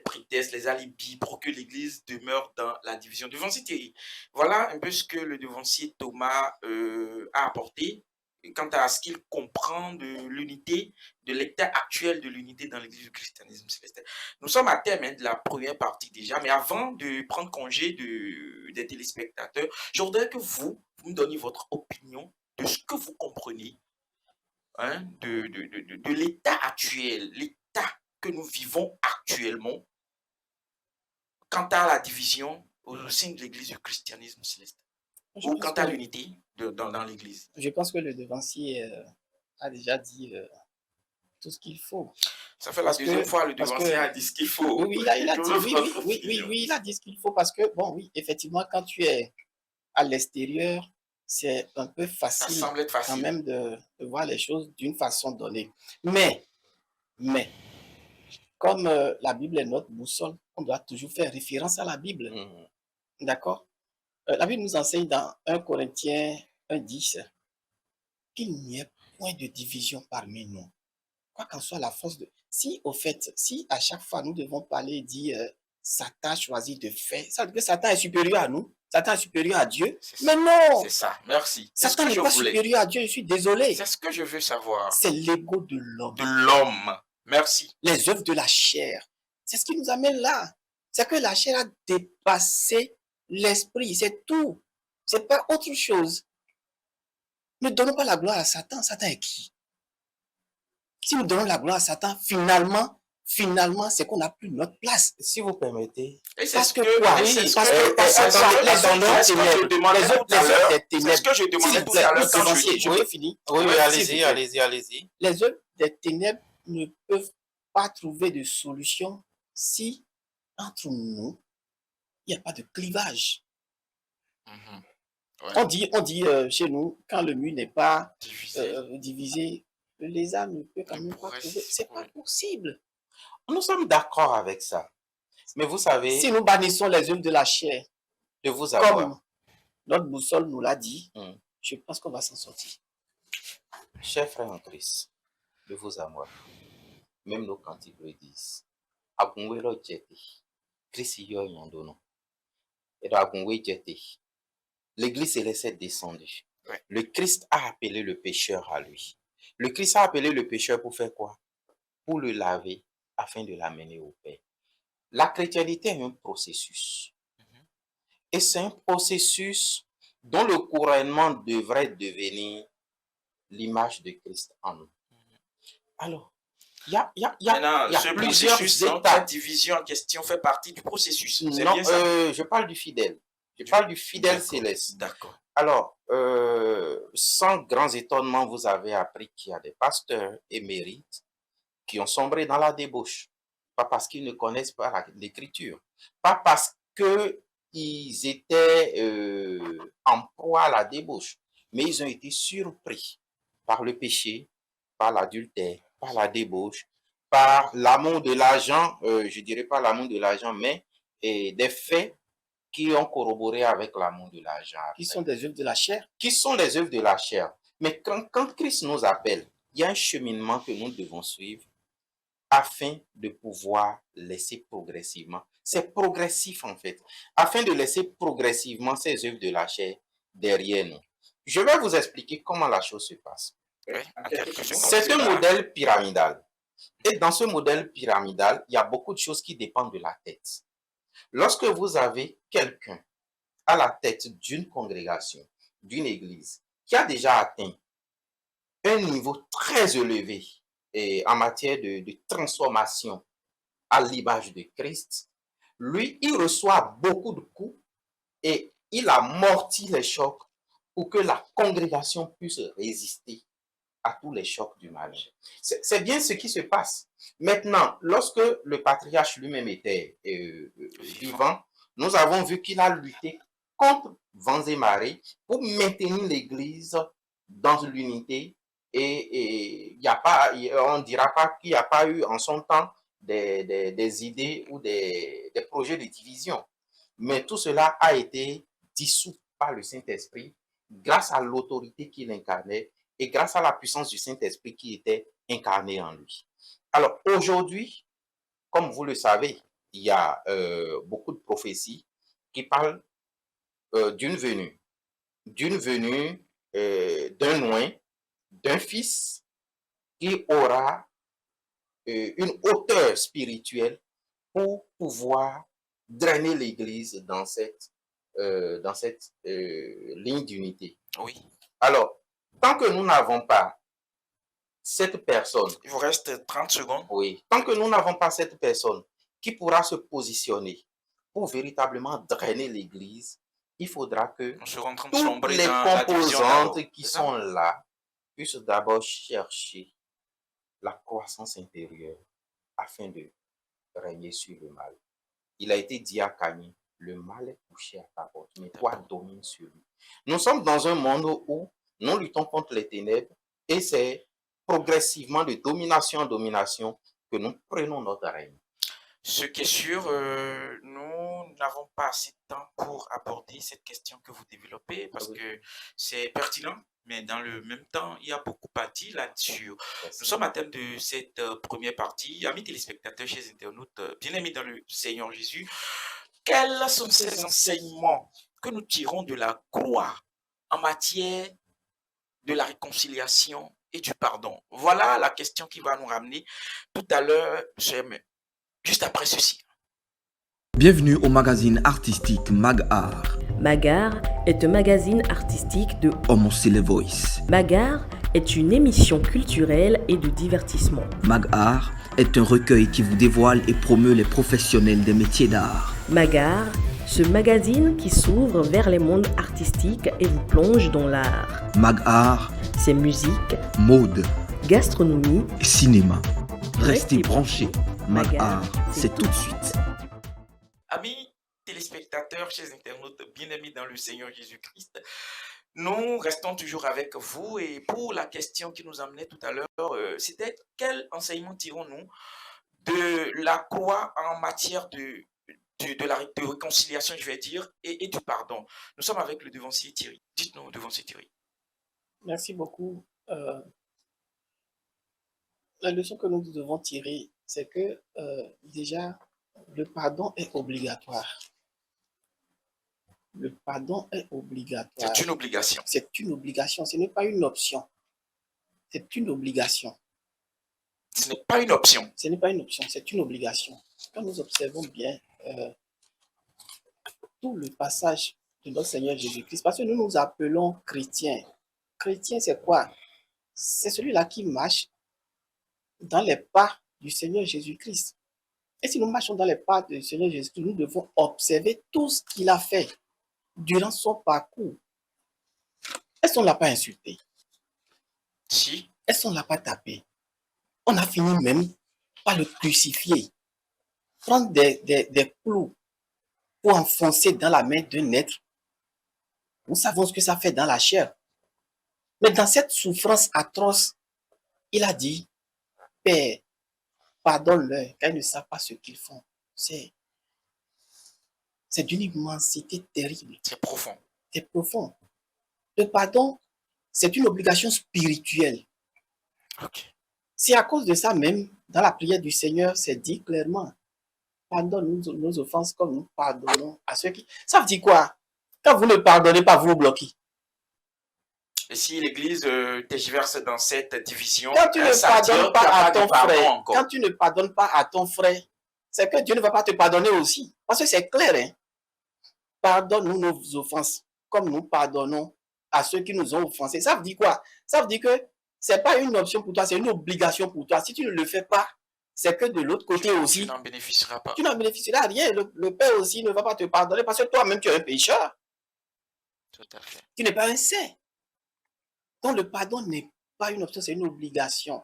prétextes, les alibis pour que l'Église demeure dans la division. Devancier Thierry, voilà un peu ce que le devancier Thomas a apporté quant à ce qu'il comprend de l'unité, de l'état actuel de l'unité dans l'Église du christianisme céleste. Nous sommes à terme de la première partie déjà, mais avant de prendre congé des téléspectateurs, je voudrais que vous me donniez votre opinion de ce que vous comprenez de l'état actuel, l'état que nous vivons actuellement quant à la division au sein de l'Église du christianisme céleste ou quant à l'unité dans l'Église. Je pense que le devancier a déjà dit tout ce qu'il faut. Ça fait la deuxième fois le devancier a dit ce qu'il faut. Oui, il a dit, il a dit ce qu'il faut parce que, bon, oui, effectivement, quand tu es à l'extérieur, c'est un peu facile, quand même de voir les choses d'une façon donnée. Mais, comme la Bible est notre boussole, on doit toujours faire référence à la Bible. D'accord? La Bible nous enseigne dans 1 Corinthiens 1,10 qu'il n'y ait point de division parmi nous. Quoi qu'en soit la force de... Si, au fait, si à chaque fois nous devons parler et dire Satan choisit de faire, ça veut dire que Satan est supérieur à nous, Satan est supérieur à Dieu. Mais non! C'est ça, merci. C'est ce Satan que n'est je pas voulais. supérieur à Dieu, je suis désolé. C'est ce que je veux savoir. C'est l'ego de l'homme. De l'homme. Merci. Les œuvres de la chair. C'est ce qui nous amène là. C'est que la chair a dépassé l'esprit, c'est tout. C'est pas autre chose. Ne donnons pas la gloire à Satan. Satan est qui? Si nous donnons la gloire à Satan, finalement, c'est qu'on n'a plus notre place. Si vous permettez. Et c'est Parce ce que que, quoi? oui, Parce que les œuvres des ténèbres, c'est ce que je demandais tout à l'heure quand je peux finir. Oui, Oui, allez-y. Les œuvres des ténèbres ne peuvent pas trouver de solution si entre nous, il n'y a pas de clivage. Ouais. On dit chez nous, quand le mur n'est pas divisé, le lézard ne peut quand même pas trouver. C'est pas possible. Nous sommes d'accord avec ça. Mais vous savez, Si nous bannissons les œuvres de la chair, de vous avoir. comme notre boussole nous l'a dit, je pense qu'on va s'en sortir. Chers frères en Christ, de vous à moi, même nos cantiques le disent. Agunwelo jete, Christ y a yon et agunwe jete. L'Église céleste est descendue. Ouais. Le Christ a appelé le pécheur à lui. Le Christ a appelé le pécheur pour faire quoi? Pour le laver afin de l'amener au Père. La chrétienté est un processus. Et c'est un processus dont le couronnement devrait devenir l'image de Christ en nous. Alors, il y a plusieurs étapes. La division en question fait partie du processus. Non, bien ça? je parle du fidèle. Je parle du fidèle céleste. D'accord. Alors, sans grands étonnements, vous avez appris qu'il y a des pasteurs émérites qui ont sombré dans la débauche. Pas parce qu'ils ne connaissent pas l'écriture. Pas parce qu'ils étaient en proie à la débauche. Mais ils ont été surpris par le péché, par l'adultère, par la débauche, par l'amour de l'argent, je dirais pas l'amour de l'argent, mais des faits qui ont corroboré avec l'amour de l'argent. Qui sont des œuvres de la chair. Qui sont les œuvres de la chair. Mais quand Christ nous appelle, il y a un cheminement que nous devons suivre afin de pouvoir laisser progressivement. C'est progressif en fait. Afin de laisser progressivement ces œuvres de la chair derrière nous. Je vais vous expliquer comment la chose se passe. Oui, c'est un modèle pyramidal. Et dans ce modèle pyramidal, il y a beaucoup de choses qui dépendent de la tête. Lorsque vous avez quelqu'un à la tête d'une congrégation, d'une église, qui a déjà atteint un niveau très élevé en matière de transformation à l'image de Christ, lui, il reçoit beaucoup de coups et il amortit les chocs pour que la congrégation puisse résister à tous les chocs du mal. C'est bien ce qui se passe. Maintenant, lorsque le patriarche lui-même était vivant, nous avons vu qu'il a lutté contre vents et marées pour maintenir l'Église dans l'unité et on ne dira pas qu'il n'y a pas eu en son temps des idées ou des projets de division. Mais tout cela a été dissous par le Saint-Esprit grâce à l'autorité qu'il incarnait et grâce à la puissance du Saint-Esprit qui était incarnée en lui. Alors aujourd'hui, comme vous le savez, il y a beaucoup de prophéties qui parlent d'une venue d'un loin, d'un fils qui aura une hauteur spirituelle pour pouvoir drainer l'Église dans cette ligne d'unité. Oui. Alors, tant que nous n'avons pas cette personne... Il vous reste 30 secondes. Oui. Tant que nous n'avons pas cette personne qui pourra se positionner pour véritablement drainer l'Église, il faudra que toutes les composantes qui sont là puissent d'abord chercher la croissance intérieure afin de régner sur le mal. Il a été dit à Caïn, le mal est couché à ta porte, mais toi domine sur lui. Nous sommes dans un monde où nous luttons contre les ténèbres et c'est progressivement de domination en domination que nous prenons notre règne. Ce qui est sûr, nous n'avons pas assez de temps pour aborder cette question que vous développez parce que c'est pertinent. mais dans le même temps, il y a beaucoup à dire là-dessus. Nous Merci. sommes à thème de cette première partie. Amis téléspectateurs, chers internautes, bien-aimés dans le Seigneur Jésus, quels sont ces enseignements que nous tirons de la croix en matière de la réconciliation et du pardon? Voilà la question qui va nous ramener tout à l'heure, juste après ceci. Bienvenue au magazine artistique Mag-Art. Mag-Art est un magazine artistique de Homocele Voice. Mag-Art est une émission culturelle et de divertissement. Mag-Art est un recueil qui vous dévoile et promeut les professionnels des métiers d'art. Mag-Art, ce magazine qui s'ouvre vers les mondes artistiques et vous plonge dans l'art. Mag-Art, C'est musique, mode gastronomie. et cinéma. Restez Restez branchés. Mag-Art, Mag-Art, c'est tout de suite. Amis téléspectateurs, chers internautes, bien-aimés dans le Seigneur Jésus-Christ, nous restons toujours avec vous et pour la question qui nous amenait tout à l'heure, c'était quel enseignement tirons-nous de la croix en matière de réconciliation, je vais dire, et du pardon. Nous sommes avec le devancier Thierry. Dites-nous, devancier Thierry. Merci beaucoup. La leçon que nous devons tirer, c'est que déjà, le pardon est obligatoire. Le pardon est obligatoire. C'est une obligation. C'est une obligation, ce n'est pas une option. C'est une obligation. Ce n'est pas une option. Ce n'est pas une option, c'est une obligation. Quand nous observons bien tout le passage de notre Seigneur Jésus-Christ, parce que nous nous appelons chrétiens. Chrétien, c'est quoi? C'est celui-là qui marche dans les pas du Seigneur Jésus-Christ. Et si nous marchons dans les pas du Seigneur Jésus-Christ, nous devons observer tout ce qu'il a fait durant son parcours. Est-ce qu'on ne l'a pas insulté? Si. Est-ce qu'on ne l'a pas tapé? On a fini même par le crucifier. Prendre des clous pour enfoncer dans la main d'un être. Nous savons ce que ça fait dans la chair. Mais dans cette souffrance atroce, il a dit, Père, pardonne-leur, car ils ne savent pas ce qu'ils font. C'est d'une immensité terrible. C'est profond. C'est profond. Le pardon, c'est une obligation spirituelle. Ok. C'est à cause de ça même, dans la prière du Seigneur, c'est dit clairement, pardonne-nous nos offenses comme nous pardonnons à ceux qui... Ça veut dire quoi? Quand vous ne pardonnez pas, vous vous bloquez. Et si l'Église tergiverse dans cette division, Quand tu ne ça veut dire pardonnes qu'il y a pas à de ton pardon frère, encore. quand tu ne pardonnes pas à ton frère, c'est que Dieu ne va pas te pardonner aussi. Parce que c'est clair, hein? Pardonne-nous nos offenses, comme nous pardonnons à ceux qui nous ont offensés. Ça veut dire quoi? Ça veut dire que ce n'est pas une option pour toi, c'est une obligation pour toi. Si tu ne le fais pas, c'est que de l'autre côté Tu aussi, n'en bénéficieras pas. tu n'en bénéficieras rien. Le Père aussi ne va pas te pardonner parce que toi-même, tu es un pécheur. Tout à fait. Tu n'es pas un saint. Donc, le pardon n'est pas une option, c'est une obligation.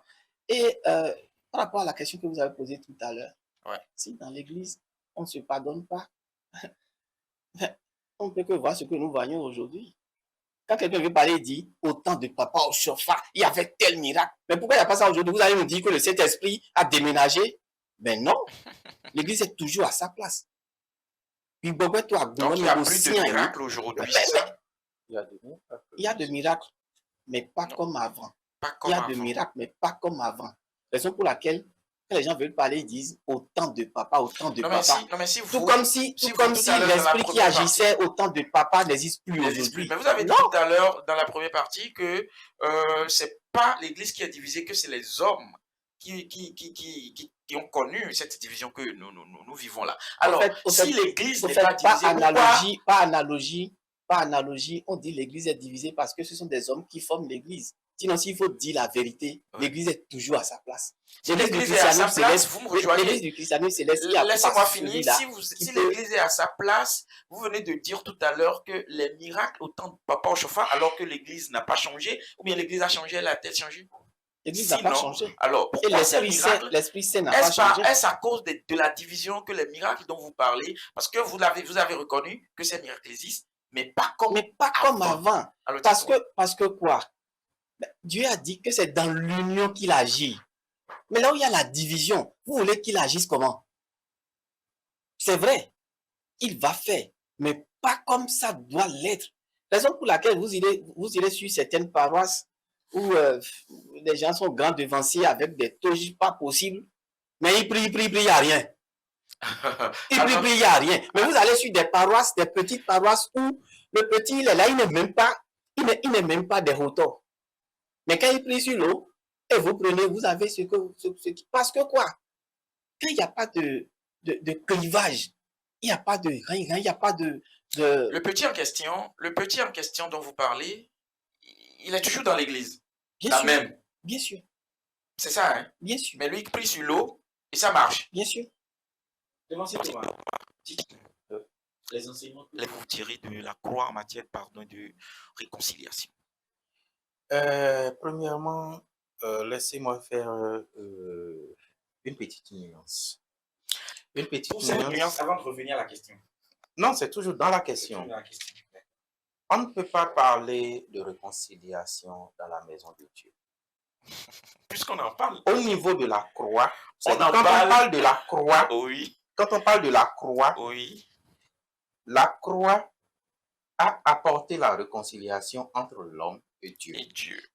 Et par rapport à la question que vous avez posée tout à l'heure, Ouais. si dans l'Église, on ne se pardonne pas, on ne peut que voir ce que nous voyons aujourd'hui. Quand quelqu'un veut parler, il dit, au temps de papa au chauffard, il y avait tel miracle. Mais pourquoi il n'y a pas ça aujourd'hui? Vous allez nous dire que le Saint-Esprit a déménagé? Ben non, l'Église est toujours à sa place. Puis, Donc, il n'y a plus de miracles. miracles aujourd'hui, c'est ça? Il y a des miracles. Il y a de miracles, mais pas Non. comme avant. Pas Il comme y a avant. de miracles, mais pas comme avant. Raison pour laquelle, quand les gens veulent parler, ils disent au temps de papa, au temps de Non, papa. mais si Tout vous... comme si, si tout vous, comme tout si à l'heure, dans la l'esprit qui première agissait au temps de papa n'existe plus n'existe plus. aujourd'hui. Mais vous avez dit Non. tout à l'heure, dans la première partie, que c'est pas l'Église qui est divisée, que c'est les hommes qui ont connu cette division que nous vivons là. Alors, si l'Église n'est pas divisée, Pas analogie, on dit l'Église est divisée parce que ce sont des hommes qui forment l'Église. Sinon, s'il faut dire la vérité, Ouais. l'Église est toujours à sa place. si l'Église est à sa place, vous me L'Église rejoignez. du christianisme céleste, il y a Laissez-moi pas finir. celui-là Si qui peut- l'Église est à sa place, vous venez de dire tout à l'heure que les miracles au temps de papa au chauffard, alors que l'Église n'a pas changé, ou bien l'Église a changé, elle a-t-elle changé? L'Église n'a pas Sinon, changé. alors Et pourquoi ces miracles? l'Esprit Saint n'a pas Est-ce changé. à cause de la division que les miracles dont vous parlez, parce que vous avez reconnu que ces miracles existent, mais pas comme Mais pas comme avant. Alors, Parce dites-moi. que quoi? Ben, Dieu a dit que c'est dans l'union qu'il agit. Mais là où il y a la division, vous voulez qu'il agisse comment? C'est vrai, il va faire, mais pas comme ça doit l'être. Raison pour laquelle vous irez sur certaines paroisses où les gens sont grands devanciers avec des toges pas possibles, mais ils prient, il n'y a rien. Il prie, il n'y a rien. Mais vous allez sur des paroisses, des petites paroisses où le petit, il est là, il n'est même pas des hauteurs. Mais quand il prie sur l'eau, et vous prenez, vous avez parce que quoi? Quand il n'y a pas de clivage, il n'y a pas de rien, il n'y a pas de... Le petit en question dont vous parlez, il est toujours dans l'église. Bien La sûr. même. Bien sûr. C'est ça, hein? Bien sûr. Mais lui, il prie sur l'eau et ça marche. Bien sûr. Les enseignements que vous tirez de la croix en matière de réconciliation. Premièrement, laissez-moi faire une petite nuance. Une petite Pour cette nuance, avant de revenir à la question. Non, c'est toujours dans la question. On ne peut pas parler de réconciliation dans la maison de Dieu. Puisqu'on en parle. Au niveau de la croix, On parle de la croix, oui. Quand on parle de la croix, oui. La croix a apporté la réconciliation entre l'homme et Dieu,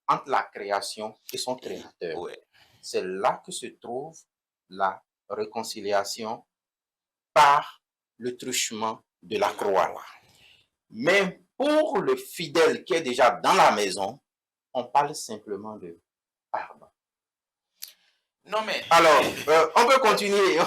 entre la création et son créateur. Ouais. C'est là que se trouve la réconciliation par le truchement de la croix. Mais pour le fidèle qui est déjà dans la maison, on parle simplement de pardon. Non mais... Alors, on peut continuer.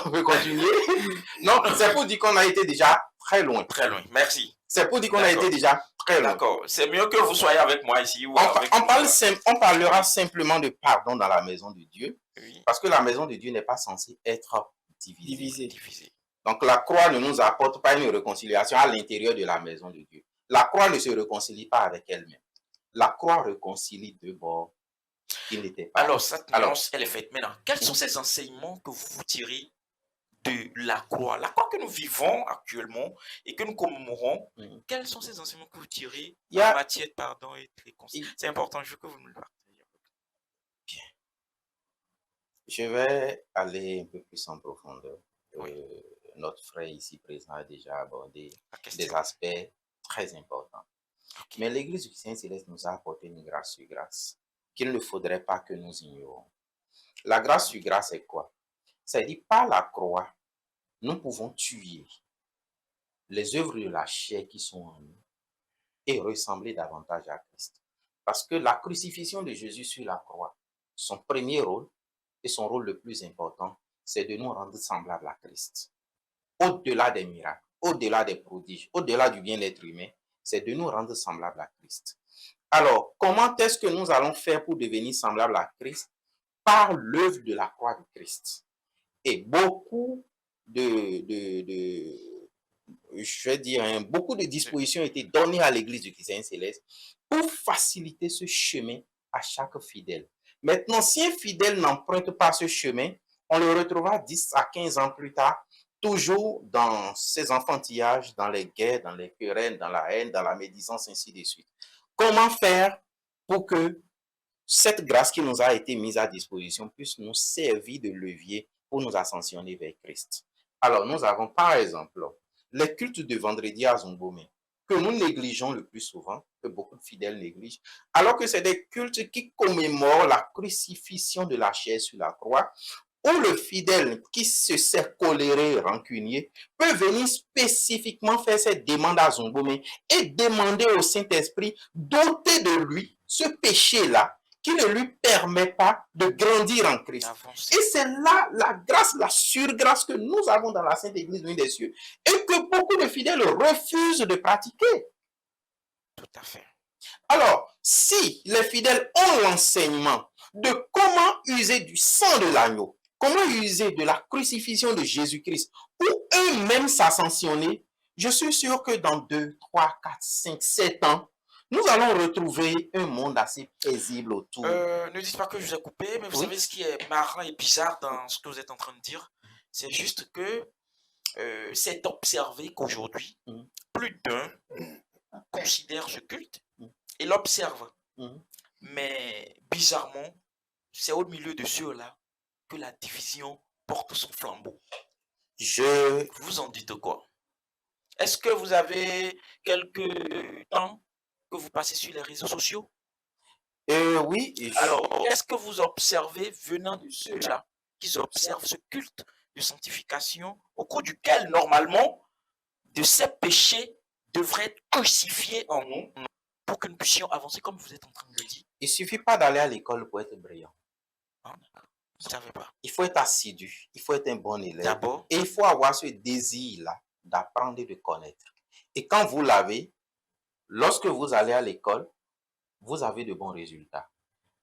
Non, c'est pour dire qu'on a été déjà très loin. Très loin, merci. C'est pour dire qu'on a été déjà très loin. D'accord, c'est mieux que vous soyez avec moi ici. Ou on parlera simplement de pardon dans la maison de Dieu, oui. Parce que la maison de Dieu n'est pas censée être divisée. Donc la croix ne nous apporte pas une réconciliation à l'intérieur de la maison de Dieu. La croix ne se réconcilie pas avec elle-même. La croix réconcilie deux bords qui n'étaient pas. Alors, cette nuance, elle est faite. Maintenant, quels sont ces enseignements que vous tirez de la croix que nous vivons actuellement et que nous commémorons? Quels sont ces enseignements que vous tirez en matière de pardon et de réconciliation? C'est important, je veux que vous me le partagiez. Bien. Je vais aller un peu plus en profondeur. Notre frère ici présent a déjà abordé des aspects très importants. Okay. Mais l'Église du Christ Céleste nous a apporté une grâce sur grâce qu'il ne faudrait pas que nous ignorions. La grâce sur grâce, c'est quoi? C'est-à-dire, par la croix, nous pouvons tuer les œuvres de la chair qui sont en nous et ressembler davantage à Christ. Parce que la crucifixion de Jésus sur la croix, son premier rôle et son rôle le plus important, c'est de nous rendre semblables à Christ. Au-delà des miracles, au-delà des prodiges, au-delà du bien-être humain, c'est de nous rendre semblables à Christ. Alors, comment est-ce que nous allons faire pour devenir semblables à Christ? Par l'œuvre de la croix de Christ. Et beaucoup beaucoup de dispositions ont été données à l'Église du Christ Céleste pour faciliter ce chemin à chaque fidèle. Maintenant, si un fidèle n'emprunte pas ce chemin, on le retrouvera 10 à 15 ans plus tard, toujours dans ses enfantillages, dans les guerres, dans les querelles, dans la haine, dans la médisance, ainsi de suite. Comment faire pour que cette grâce qui nous a été mise à disposition puisse nous servir de levier pour nous ascensionner vers Christ? Alors, nous avons par exemple les cultes de vendredi à Zongomé, que nous négligeons le plus souvent, que beaucoup de fidèles négligent, alors que c'est des cultes qui commémorent la crucifixion de la chair sur la croix, où le fidèle qui se sait coléré, rancunier, peut venir spécifiquement faire cette demande à Zongomé et demander au Saint-Esprit d'ôter de lui ce péché-là qui ne lui permet pas de grandir en Christ. Et c'est là la grâce, la surgrâce que nous avons dans la Sainte Église des cieux et que beaucoup de fidèles refusent de pratiquer. Tout à fait. Alors, si les fidèles ont l'enseignement de comment user du sang de l'agneau, comment user de la crucifixion de Jésus-Christ ou eux-mêmes s'ascensionner, je suis sûr que dans 2, 3, 4, 5, 7 ans, nous allons retrouver un monde assez paisible autour. Ne dites pas que je vous ai coupé, mais vous savez ce qui est marrant et bizarre dans ce que vous êtes en train de dire, c'est juste que c'est observé qu'aujourd'hui, plus d'un considère ce culte et l'observe. Mais bizarrement, c'est au milieu de ceux-là que la division porte son flambeau. Vous en dites quoi? Est-ce que vous avez quelques temps que vous passez sur les réseaux sociaux? Oui, Alors, est-ce que vous observez, venant de ceux-là, qui observent ce culte de sanctification au cours duquel, normalement, de ces péchés devraient être crucifiés en nous pour que nous puissions avancer comme vous êtes en train de le dire? il suffit pas d'aller à l'école pour être brillant. Ah, d'accord. Je ne savais pas. Il faut être assidu, il faut être un bon élève. D'abord, Et il faut avoir ce désir-là d'apprendre et de connaître. Et quand vous l'avez, lorsque vous allez à l'école, vous avez de bons résultats.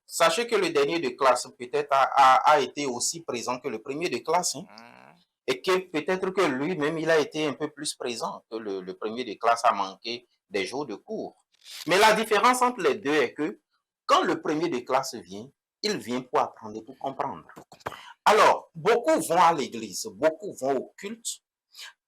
Sachez que le dernier de classe peut-être a été aussi présent que le premier de classe. Hein. Et que peut-être que lui-même, il a été un peu plus présent que le premier de classe a manqué des jours de cours. Mais la différence entre les deux est que quand le premier de classe vient, il vient pour apprendre et pour comprendre. Alors, beaucoup vont à l'église, beaucoup vont au culte,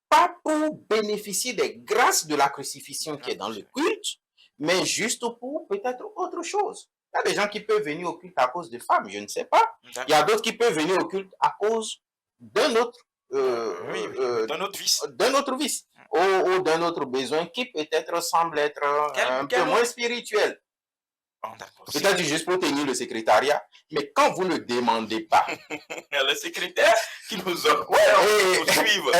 pas pour bénéficier des grâces de la crucifixion qui est dans le culte, mais juste pour peut-être autre chose. Il y a des gens qui peuvent venir au culte à cause de femmes, je ne sais pas. Il y a d'autres qui peuvent venir au culte à cause d'un autre, d'un autre vice. D'un autre vice ou d'un autre besoin qui peut-être semble être un peu moins spirituel. Peut-être juste pour tenir le secrétariat, mais quand vous ne demandez pas. Le secrétaire qui nous a suivre.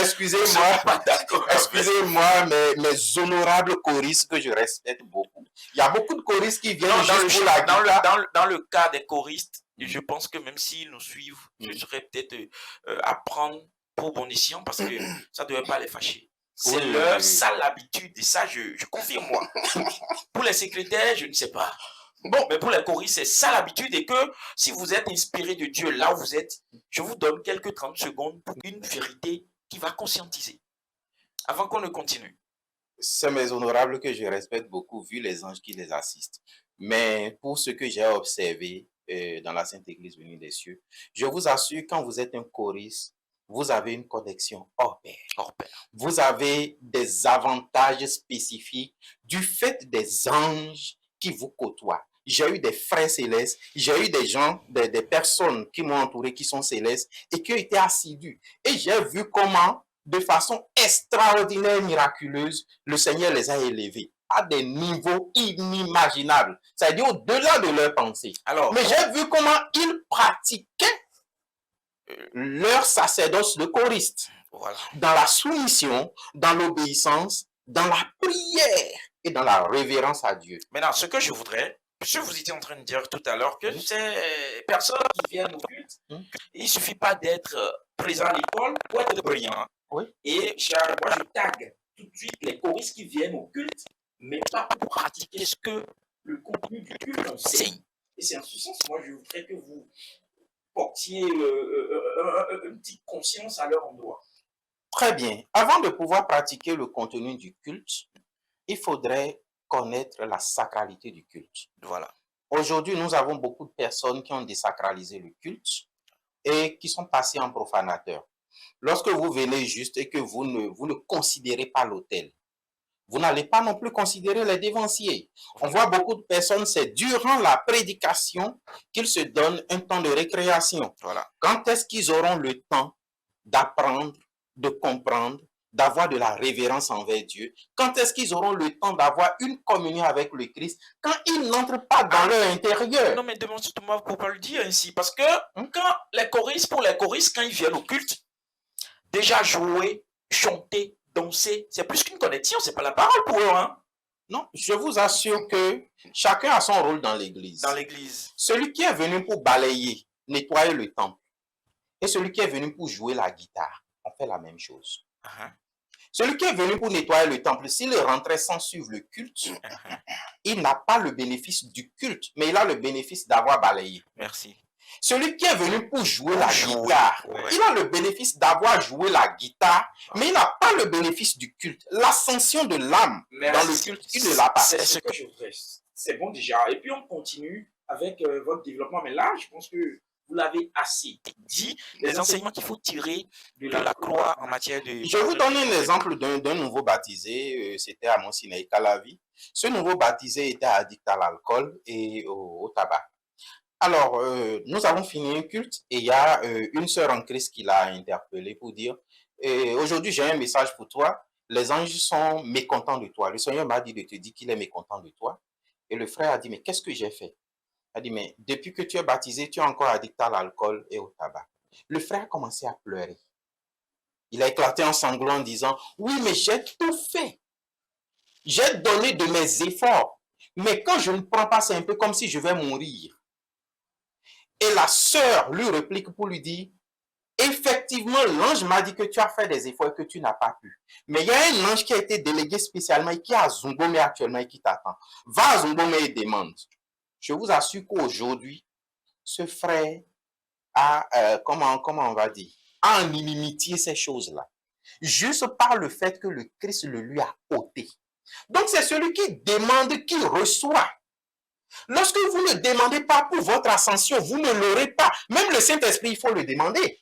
Excusez-moi, mes honorables choristes que je respecte beaucoup. Il y a beaucoup de choristes qui viennent juste pour la guitare. Dans le cas des choristes, je pense que même s'ils nous suivent, je serais peut-être à prendre pour bon escient parce que ça ne devait pas les fâcher. C'est leur sale habitude et ça, je confirme moi. Pour les secrétaires, je ne sais pas. Bon, mais pour les choristes, c'est ça l'habitude et que si vous êtes inspiré de Dieu là où vous êtes, je vous donne quelques 30 secondes pour une vérité qui va conscientiser. Avant qu'on ne continue. C'est mes honorables que je respecte beaucoup vu les anges qui les assistent. Mais pour ce que j'ai observé dans la Sainte Église venue des cieux, je vous assure, quand vous êtes un choriste, vous avez une connexion hors pair. Vous avez des avantages spécifiques du fait des anges qui vous côtoient. J'ai eu des frères célestes, j'ai eu des gens, des personnes qui m'ont entouré, qui sont célestes et qui ont été assidus. Et j'ai vu comment, de façon extraordinaire, miraculeuse, le Seigneur les a élevés à des niveaux inimaginables. C'est-à-dire au-delà de leurs pensées. Mais j'ai vu comment ils pratiquaient leur sacerdoce de choriste. Voilà. Dans la soumission, dans l'obéissance, dans la prière et dans la révérence à Dieu. Maintenant, ce que je voudrais, puisque vous étiez en train de dire tout à l'heure que ces personnes qui viennent au culte, il ne suffit pas d'être présent à l'école pour être brillant. Oui. Et moi, je tag tout de suite les choristes qui viennent au culte, mais pas pour pratiquer ce que le contenu du culte enseigne. Et c'est en ce sens, moi, je voudrais que vous portiez une petite conscience à leur endroit. Très bien. Avant de pouvoir pratiquer le contenu du culte, il faudrait connaître la sacralité du culte. Voilà. Aujourd'hui, nous avons beaucoup de personnes qui ont désacralisé le culte et qui sont passées en profanateurs. Lorsque vous venez juste et que vous ne considérez pas l'autel, vous n'allez pas non plus considérer les dévanciers. On voit beaucoup de personnes, c'est durant la prédication qu'ils se donnent un temps de récréation. Voilà. Quand est-ce qu'ils auront le temps d'apprendre, de comprendre, d'avoir de la révérence envers Dieu? Quand est-ce qu'ils auront le temps d'avoir une communion avec le Christ? Quand ils n'entrent pas dans leur intérieur. Non, mais demande-moi pour pas le dire ainsi. Parce que quand les choristes, quand ils viennent au culte, déjà jouer, chanter, danser, c'est plus qu'une connexion, c'est pas la parole pour eux. Hein? Non, je vous assure que chacun a son rôle dans l'église. Dans l'église. Celui qui est venu pour balayer, nettoyer le temple, et celui qui est venu pour jouer la guitare, on fait la même chose. Celui qui est venu pour nettoyer le temple, s'il rentrait sans suivre le culte, il n'a pas le bénéfice du culte, mais il a le bénéfice d'avoir balayé. Merci. Celui qui est venu pour jouer la guitare, il a le bénéfice d'avoir joué la guitare, mais il n'a pas le bénéfice du culte. L'ascension de l'âme dans le culte, il ne l'a pas. C'est ce que je voudrais. C'est bon déjà. Et puis on continue avec votre développement. Mais là, je pense que vous l'avez assez dit, les enseignements qu'il faut tirer de la croix en matière de... Je vais vous donner un exemple d'un nouveau baptisé, c'était à Monsignor Calavi. Ce nouveau baptisé était addict à l'alcool et au tabac. Alors, nous avons fini un culte et il y a une sœur en Christ qui l'a interpellé pour dire « Aujourd'hui, j'ai un message pour toi. les anges sont mécontents de toi. Le Seigneur m'a dit de te dire qu'il est mécontent de toi. Et le frère a dit, mais qu'est-ce que j'ai fait? Il a dit, mais depuis que tu es baptisé, tu es encore addict à l'alcool et au tabac. Le frère a commencé à pleurer. Il a éclaté en sanglots en disant, oui, mais j'ai tout fait. J'ai donné de mes efforts. Mais quand je ne prends pas, c'est un peu comme si je vais mourir. Et la sœur lui réplique pour lui dire, effectivement, l'ange m'a dit que tu as fait des efforts et que tu n'as pas pu. Mais il y a un ange qui a été délégué spécialement et qui est à Zongomé actuellement et qui t'attend. Va à Zongomé et demande. Je vous assure qu'aujourd'hui, ce frère a, comment on va dire, a en inimitié ces choses-là. Juste par le fait que le Christ le lui a ôté. Donc c'est celui qui demande qui reçoit. Lorsque vous ne demandez pas pour votre ascension, vous ne l'aurez pas. Même le Saint-Esprit, il faut le demander.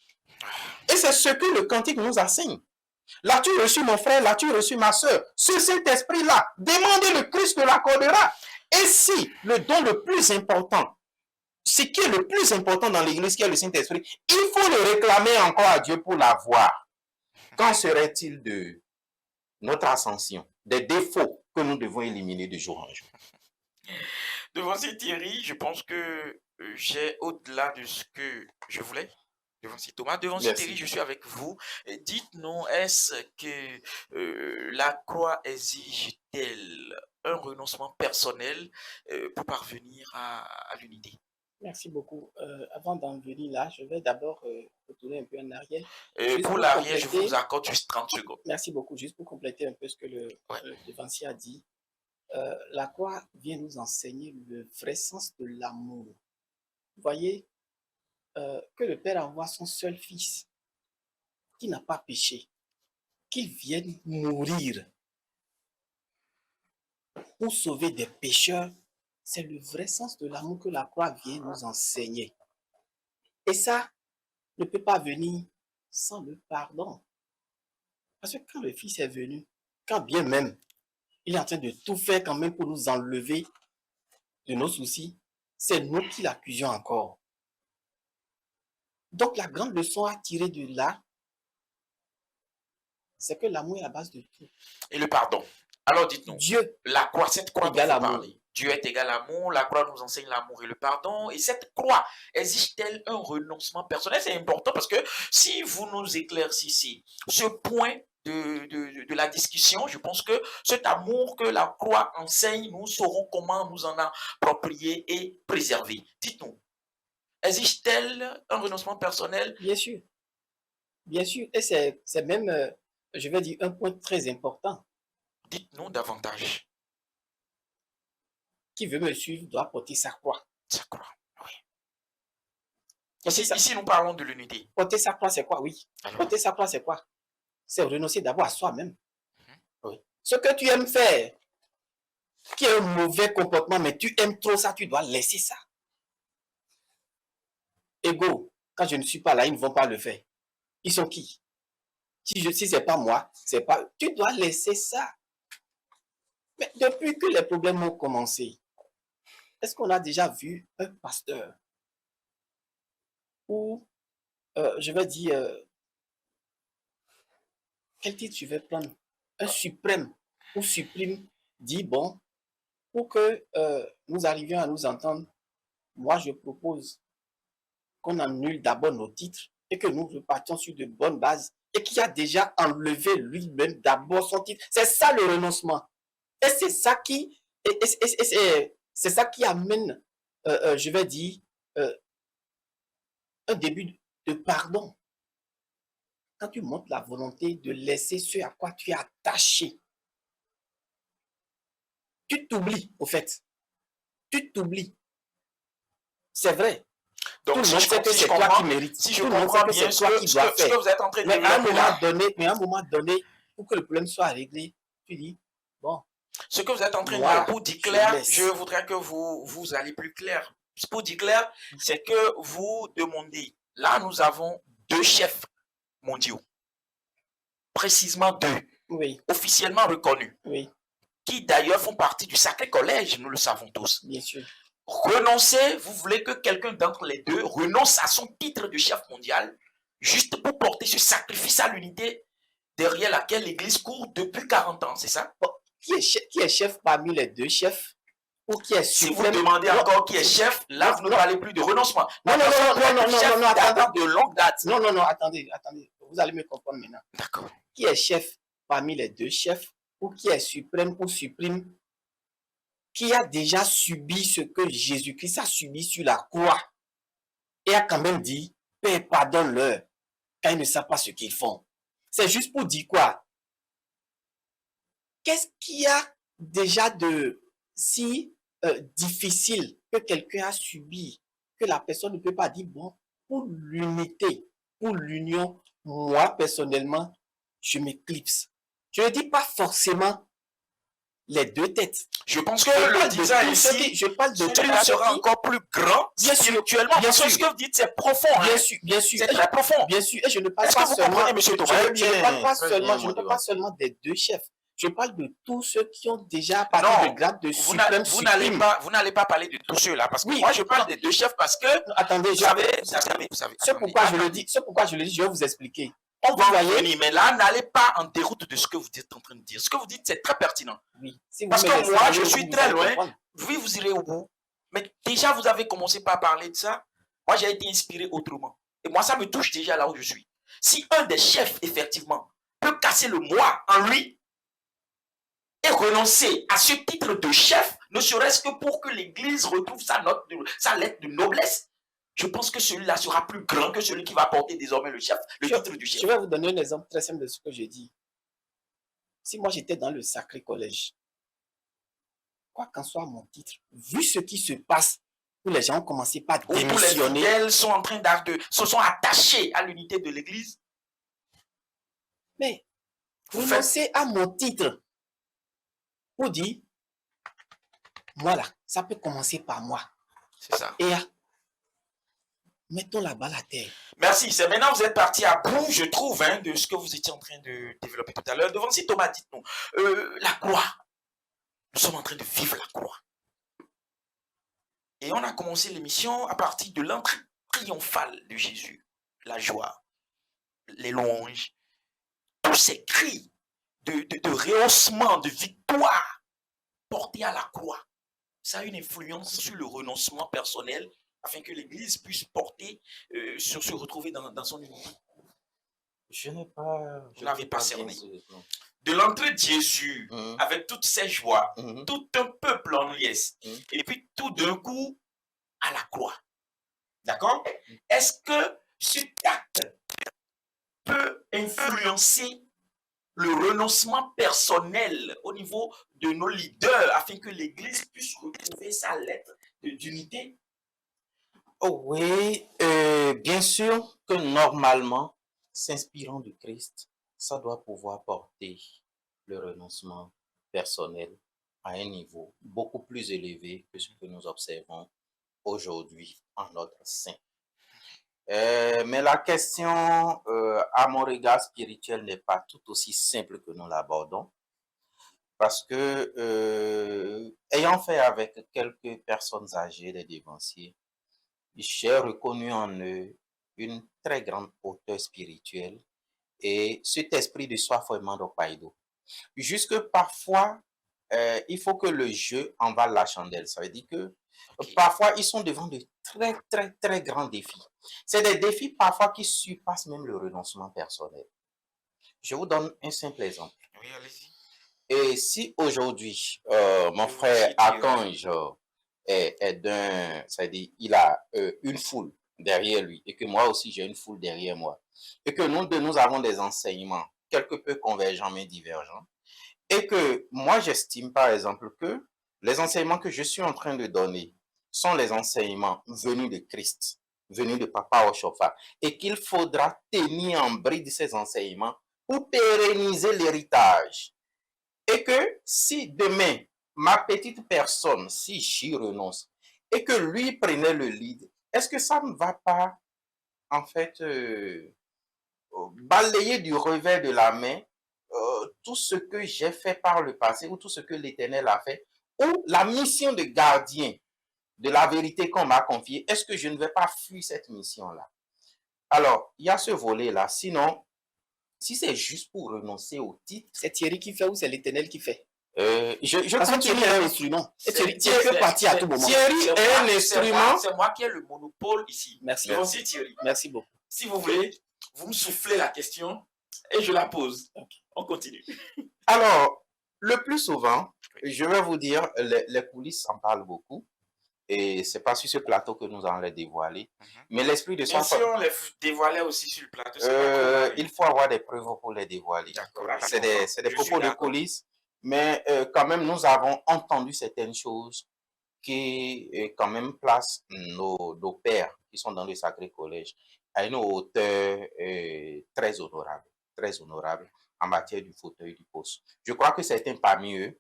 Et c'est ce que le cantique nous enseigne. L'as-tu reçu mon frère, l'as-tu reçu ma soeur? Ce Saint-Esprit-là, demandez, le Christ te l'accordera. Et si le don le plus important, ce qui est le plus important dans l'Église, qui est le Saint-Esprit, il faut le réclamer encore à Dieu pour l'avoir. Qu'en serait-il de notre ascension, des défauts que nous devons éliminer de jour en jour? Devancier Thierry, je pense que j'ai au-delà de ce que je voulais. Devancier Thomas, Devancier Thierry, je suis avec vous. Dites-nous, est-ce que la croix exige-t-elle un renoncement personnel pour parvenir à l'unité? Merci beaucoup. Avant d'en venir là, je vais d'abord retourner un peu en arrière. Pour l'arrière, je vous accorde juste 30 secondes. Merci beaucoup. Juste pour compléter un peu ce que le devancier a dit. La croix vient nous enseigner le vrai sens de l'amour. Vous voyez, que le Père envoie son seul Fils, qui n'a pas péché, qu'il vienne mourir pour sauver des pécheurs, c'est le vrai sens de l'amour que la croix vient nous enseigner. Et ça ne peut pas venir sans le pardon. Parce que quand le Fils est venu, quand bien même il est en train de tout faire quand même pour nous enlever de nos soucis, c'est nous qui l'accusions encore. Donc la grande leçon à tirer de là, c'est que l'amour est la base de tout. Et le pardon. Alors dites-nous, Dieu, la croix, cette croix dont vous parlez, Dieu est égal à l'amour, la croix nous enseigne l'amour et le pardon, et cette croix, exige-t-elle un renoncement personnel? C'est important parce que si vous nous éclaircissez ce point de la discussion, je pense que cet amour que la croix enseigne, nous saurons comment nous en approprier et préserver. Dites-nous, exige-t-elle un renoncement personnel? Bien sûr. Bien sûr. Et c'est même, je vais dire, un point très important. Dites-nous davantage. Qui veut me suivre doit porter sa croix. Sa croix, oui. Ici, nous parlons de l'unité. Porter sa croix, c'est quoi? Oui. Alors, porter sa croix, c'est quoi? C'est renoncer d'abord à soi-même. Oui. Ce que tu aimes faire, qui est un mauvais comportement, mais tu aimes trop ça, tu dois laisser ça. Ego, quand je ne suis pas là, ils ne vont pas le faire. Ils sont qui? Si ce n'est pas moi, c'est pas... Tu dois laisser ça. Mais depuis que les problèmes ont commencé, est-ce qu'on a déjà vu un pasteur ou, je vais dire, quel titre je vais prendre? Un suprême ou suprême dit, bon, pour que nous arrivions à nous entendre, moi je propose qu'on annule d'abord nos titres et que nous repartions sur de bonnes bases et qui a déjà enlevé lui-même d'abord son titre. C'est ça le renoncement. Et c'est ça qui, c'est ça qui amène, je vais dire, un début de pardon. Quand tu montres la volonté de laisser ce à quoi tu es attaché, tu t'oublies, au fait. Tu t'oublies. C'est vrai. Donc, tout le monde sait que c'est toi qui mérites. Si je comprends bien ce que vous êtes en train de dire, mais à un là. moment donné, pour que le problème soit réglé, tu dis, bon. Ce que vous êtes en train de dire, pour dire clair, je voudrais que vous alliez plus clair. Pour dire clair, c'est que vous demandez, là nous avons 2 chefs mondiaux, précisément 2, oui. Officiellement reconnus, oui. Qui d'ailleurs font partie du Sacré Collège, nous le savons tous. Bien sûr. Renoncer, vous voulez que quelqu'un d'entre les 2 renonce à son titre de chef mondial, juste pour porter ce sacrifice à l'unité? derrière laquelle l'Église court depuis 40 ans, c'est ça? Bon, qui est chef parmi les deux chefs? Ou qui est Si vous suprême? demandez Non, encore qui est chef, là, vous ne non. parlez plus de renoncement. Non, La non, personne non, peut être non, non, chef non, non, datant attendez. de longue date. Non, attendez. Vous allez me comprendre maintenant. D'accord. Qui est chef parmi les deux chefs? Ou qui est suprême ou suprême? Qui a déjà subi ce que Jésus-Christ a subi sur la croix et a quand même dit, Père, pardonne-leur, car ils ne savent pas ce qu'ils font. C'est juste pour dire quoi? Qu'est-ce qu'il y a déjà de si difficile que quelqu'un a subi, que la personne ne peut pas dire, bon, pour l'unité, pour l'union, moi, personnellement, je m'éclipse. Je ne dis pas forcément les deux têtes. Je pense que Je le parle de disant tous ceux ici, qui- je parle de tous celui-là ceux sera qui- encore plus grand Bien sûr, spirituellement. bien Parce que sûr. ce que vous dites, c'est profond. Hein. Bien sûr. C'est très profond. Bien sûr. Et je ne parle Est-ce pas que vous seulement, comprenez, monsieur Thomas? je ne parle pas Très seulement, bien, je ne mon parle pas Dieu. seulement des deux chefs. Je parle de tous ceux qui ont déjà à partir Non, de grade de vous suprême. n'allez pas parler de tous ceux-là. Parce que Oui, moi, je parle non. des deux chefs parce que, Attendez, vous savez. c'est pourquoi je le dis, je vais vous expliquer. On va Vous voyez? venir, mais là, n'allez pas en déroute de ce que vous êtes en train de dire. Ce que vous dites, c'est très pertinent. Oui. Si vous Parce me que laissez moi, parler, je vous suis allez très loin. comprendre. Oui, vous irez au bout. Mais déjà, vous avez commencé par parler de ça. Moi, j'ai été inspiré autrement. Et moi, ça me touche déjà là où je suis. Si un des chefs, effectivement, peut casser le moi en lui et renoncer à ce titre de chef, ne serait-ce que pour que l'Église retrouve sa lettre de noblesse, je pense que celui-là sera plus grand que celui qui va porter désormais le titre du chef. Je vais vous donner un exemple très simple de ce que j'ai dit. Si moi j'étais dans le sacré collège, quoi qu'en soit mon titre, vu ce qui se passe, où les gens ont commencé par Où tous les démissionner, fidèles sont en train se sont attachés à l'unité de l'Église. mais Vous renoncer à mon titre pour dire, voilà, ça peut commencer par moi. C'est ça. Et mettons la balle à terre. Merci. C'est maintenant vous êtes parti à bout, je trouve, hein, de ce que vous étiez en train de développer tout à l'heure. Devant si Thomas, dites-nous, la croix. Nous sommes en train de vivre la croix. Et on a commencé l'émission à partir de l'entrée triomphale de Jésus. La joie, les louanges, tous ces cris de rehaussement, de victoire portés à la croix. Ça a une influence sur le renoncement personnel afin que l'Église puisse porter, se retrouver dans son unité. Je n'ai pas. Vous n'avez pas cerné. Non. De l'entrée de Jésus, avec toutes ses joies, tout un peuple en liesse, et puis tout d'un coup, à la croix. D'accord? Est-ce que cet acte peut influencer le renoncement personnel au niveau de nos leaders afin que l'Église puisse retrouver sa lettre d'unité? Oh oui, bien sûr que normalement, s'inspirant du Christ, ça doit pouvoir porter le renoncement personnel à un niveau beaucoup plus élevé que ce que nous observons aujourd'hui en notre sein. Mais la question, à mon regard spirituel, n'est pas tout aussi simple que nous l'abordons. Parce que, ayant fait avec quelques personnes âgées, des dévanciers, j'ai reconnu en eux une très grande hauteur spirituelle et cet esprit de soif vraiment d'Okpaido. Jusque parfois, il faut que le jeu envale la chandelle. Ça veut dire que parfois, ils sont devant de très, très, très grands défis. C'est des défis parfois qui surpassent même le renoncement personnel. Je vous donne un simple exemple. Oui, allez-y. Et si aujourd'hui, mon frère Archange est d'un, c'est-à-dire il a une foule derrière lui et que moi aussi j'ai une foule derrière moi et que nous avons des enseignements quelque peu convergents mais divergents et que moi j'estime par exemple que les enseignements que je suis en train de donner sont les enseignements venus de Christ, venus de Papa Oshofa et qu'il faudra tenir en bride ces enseignements pour pérenniser l'héritage. Et que si demain, ma petite personne, si j'y renonce, et que lui prenait le lead, est-ce que ça ne va pas, en fait, balayer du revers de la main tout ce que j'ai fait par le passé, ou tout ce que l'Éternel a fait, ou la mission de gardien de la vérité qu'on m'a confiée, est-ce que je ne vais pas fuir cette mission-là? Alors, il y a ce volet-là. Sinon, si c'est juste pour renoncer au titre, C'est Thierry qui fait ou c'est l'Éternel qui fait? je Parce que Thierry est un instrument. Et Thierry peut partir à tout moment. Thierry est un instrument. C'est moi qui ai le monopole ici. Merci. Merci Thierry. Merci beaucoup. Si vous voulez, vous me soufflez la question et je la pose. On continue. Alors, le plus souvent, je vais vous dire, les coulisses en parlent beaucoup. Et c'est pas sur ce plateau que nous allons les dévoiler. Mais l'esprit de Et si on les dévoilait aussi sur le plateau, c'est pas il faut avoir des preuves pour les dévoiler. C'est des propos de coulisses. Mais quand même, nous avons entendu certaines choses qui quand même placent nos pères qui sont dans le Sacré Collège à une hauteur très honorable en matière du fauteuil du poste. Je crois que certains parmi eux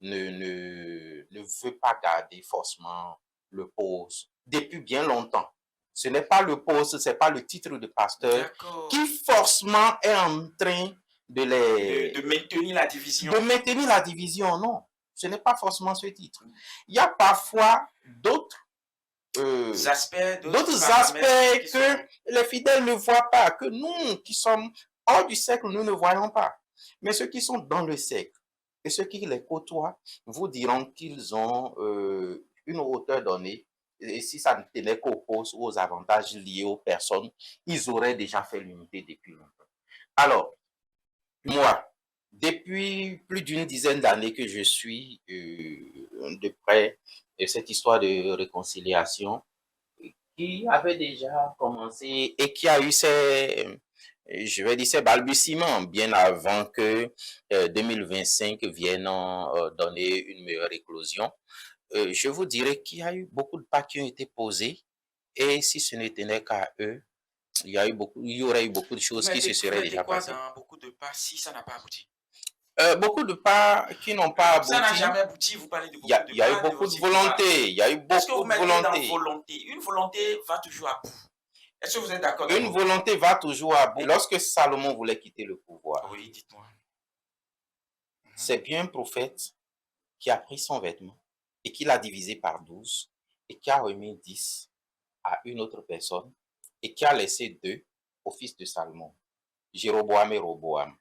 ne veut pas garder forcément le poste depuis bien longtemps. Ce n'est pas le poste, ce n'est pas le titre de pasteur qui forcément est en train de maintenir la division. De maintenir la division, non. Ce n'est pas forcément ce titre. Il y a parfois d'autres aspects que les fidèles ne voient pas, que nous qui sommes hors du cercle, nous ne voyons pas. Mais ceux qui sont dans le cercle, et ceux qui les côtoient vous diront qu'ils ont une hauteur donnée. Et si ça ne tenait qu'aux postes ou aux avantages liés aux personnes, ils auraient déjà fait l'unité depuis longtemps. Alors, moi, depuis plus d'une dizaine d'années que je suis de près cette histoire de réconciliation qui avait déjà commencé et qui a eu je vais dire ces balbutiements bien avant que 2025 vienne donner une meilleure éclosion. Je vous dirais qu'il y a eu beaucoup de pas qui ont été posés et si ce ne tenait qu'à eux, il y aurait eu beaucoup de choses qui se seraient déjà passées. Dans beaucoup de pas si ça n'a pas abouti? Beaucoup de pas qui n'ont pas abouti. Ça n'a jamais abouti, vous parlez de beaucoup de pas. Il y a eu beaucoup de volonté. Il y a eu beaucoup de volonté. Une volonté va toujours à bout. Est-ce que vous êtes d'accord? Une volonté va toujours à bout. Lorsque Salomon voulait quitter le pouvoir, oui, dites-moi. C'est bien un prophète qui a pris son vêtement et qui l'a divisé par 12 et qui a remis 10 à une autre personne et qui a laissé 2 au fils de Salomon, Jéroboam et Roboam.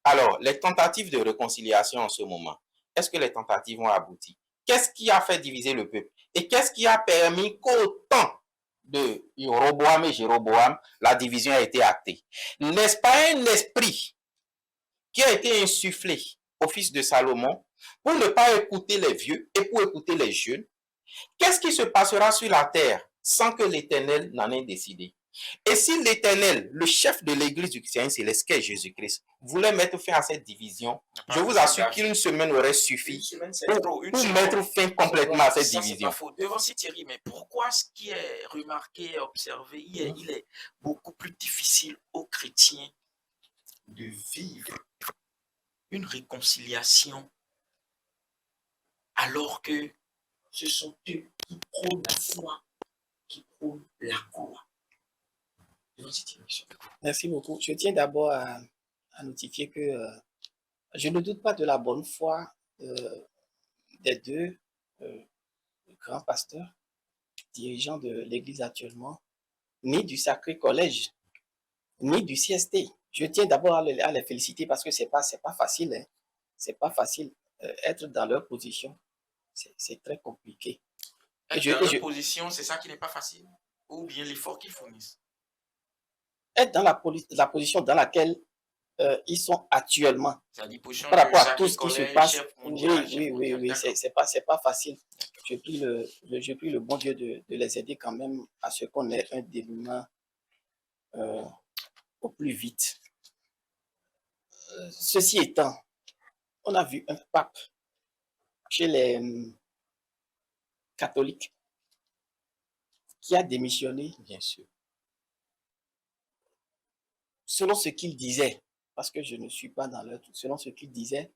Alors, les tentatives de réconciliation en ce moment, est-ce que les tentatives ont abouti? Qu'est-ce qui a fait diviser le peuple? Et qu'est-ce qui a permis qu'au temps de Roboam et Jéroboam, la division a été actée? N'est-ce pas un esprit qui a été insufflé au fils de Salomon pour ne pas écouter les vieux et pour écouter les jeunes? Qu'est-ce qui se passera sur la terre sans que l'Éternel n'en ait décidé? Et si l'Éternel, le chef de l'église du christianisme céleste, qui est Jésus-Christ, voulait mettre fin à cette division, je vous assure qu'une semaine aurait suffi pour mettre fin complètement à cette division. Devant Thierry, mais pourquoi ce qui est remarqué et observé, il est beaucoup plus difficile aux chrétiens de vivre une réconciliation alors que ce sont eux qui prônent la foi, qui prônent la croix? Merci beaucoup. Je tiens d'abord à notifier que je ne doute pas de la bonne foi des deux grands pasteurs, dirigeants de l'Église actuellement, ni du Sacré Collège, ni du CST. Je tiens d'abord à les féliciter parce que c'est pas facile. Hein. C'est pas facile. Être dans leur position, c'est très compliqué. Être dans leur position, c'est ça qui n'est pas facile? Ou bien l'effort qu'ils fournissent? Être dans la position dans laquelle ils sont actuellement par rapport à tout ce qui se passe. Oui, c'est pas facile. Je prie le bon Dieu de les aider quand même à ce qu'on ait un dénouement au plus vite. Ceci étant, on a vu un pape chez les catholiques qui a démissionné, bien sûr. Selon ce qu'il disait, parce que je ne suis pas dans leur truc, selon ce qu'il disait,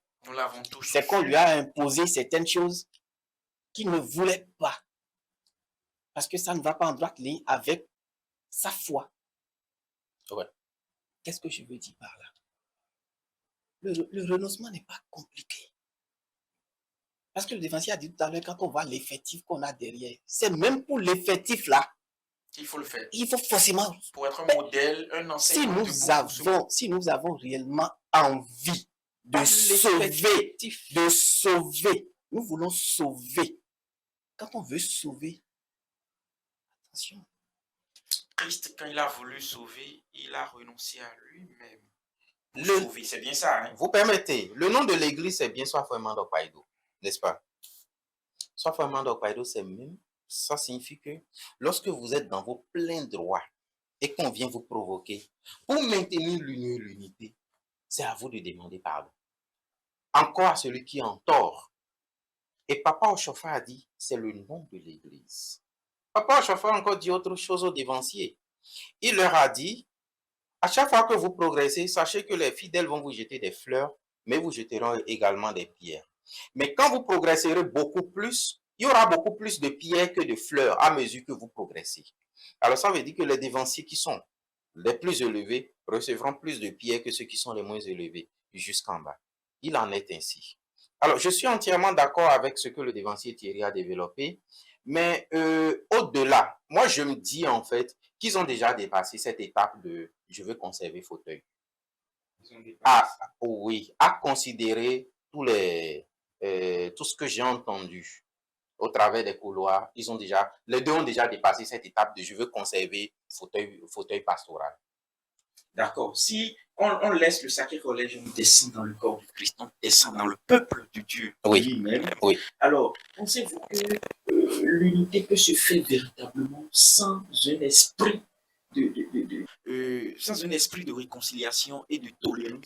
c'est qu'on lui a imposé certaines choses qu'il ne voulait pas. Parce que ça ne va pas en droite ligne avec sa foi. Ouais. Qu'est-ce que je veux dire par là? Le renoncement n'est pas compliqué. Parce que le défenseur a dit tout à l'heure, quand on voit l'effectif qu'on a derrière, c'est même pour l'effectif là Il faut le faire. Il faut forcément, Pour être un modèle, un enseignement. si nous avons réellement envie de sauver, nous voulons sauver. Quand on veut sauver, attention. Christ, quand il a voulu sauver, il a renoncé à lui-même. Sauver, c'est bien ça. Hein? Vous permettez, le nom de l'église, c'est bien Soifouement d'Okpaido, n'est-ce pas? Soifouement d'Okpaido, c'est même, ça signifie que lorsque vous êtes dans vos pleins droits et qu'on vient vous provoquer, pour maintenir l'union et l'unité, c'est à vous de demander pardon. Encore à celui qui est en tort. Et Papa Ochofa a dit, c'est le nom de l'église. Papa Ochofa a encore dit autre chose aux dévanciers. Il leur a dit, à chaque fois que vous progressez, sachez que les fidèles vont vous jeter des fleurs, mais vous jeteront également des pierres. Mais quand vous progresserez beaucoup plus, il y aura beaucoup plus de pierres que de fleurs à mesure que vous progressez. Alors ça veut dire que les dévanciers qui sont les plus élevés recevront plus de pierres que ceux qui sont les moins élevés jusqu'en bas. Il en est ainsi. Alors, je suis entièrement d'accord avec ce que le dévancier Thierry a développé, mais au-delà, moi je me dis en fait qu'ils ont déjà dépassé cette étape de « je veux conserver fauteuil ». Oui, à considérer tout ce que j'ai entendu au travers des couloirs, les deux ont déjà dépassé cette étape de « je veux conserver fauteuil pastoral ». D'accord. Si on laisse le sacré collège, on descend dans le corps du Christ, on descend dans le peuple de Dieu lui-même. Oui. Alors, pensez-vous que l'unité peut se faire véritablement sans un esprit sans un esprit de réconciliation et de tolérance?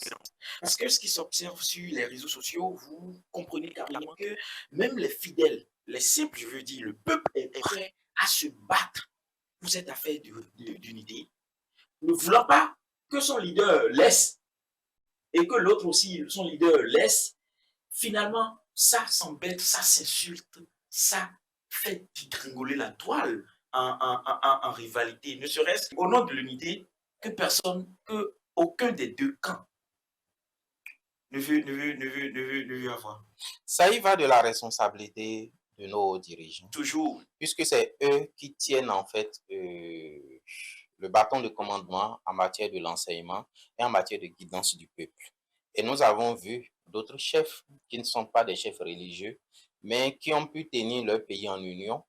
Parce que ce qui s'observe sur les réseaux sociaux, vous comprenez carrément que même les fidèles, les simples, je veux dire, le peuple est prêt à se battre pour cette affaire d'unité, ne voulant pas que son leader laisse et que l'autre aussi, son leader laisse, finalement, ça s'embête, ça s'insulte, ça fait dégringoler la toile en rivalité, ne serait-ce qu'au nom de l'unité que aucun des deux camps ne veut avoir. Ça y va de la responsabilité de nos dirigeants. Toujours. Puisque c'est eux qui tiennent en fait le bâton de commandement en matière de l'enseignement et en matière de guidance du peuple. Et nous avons vu d'autres chefs qui ne sont pas des chefs religieux, mais qui ont pu tenir leur pays en union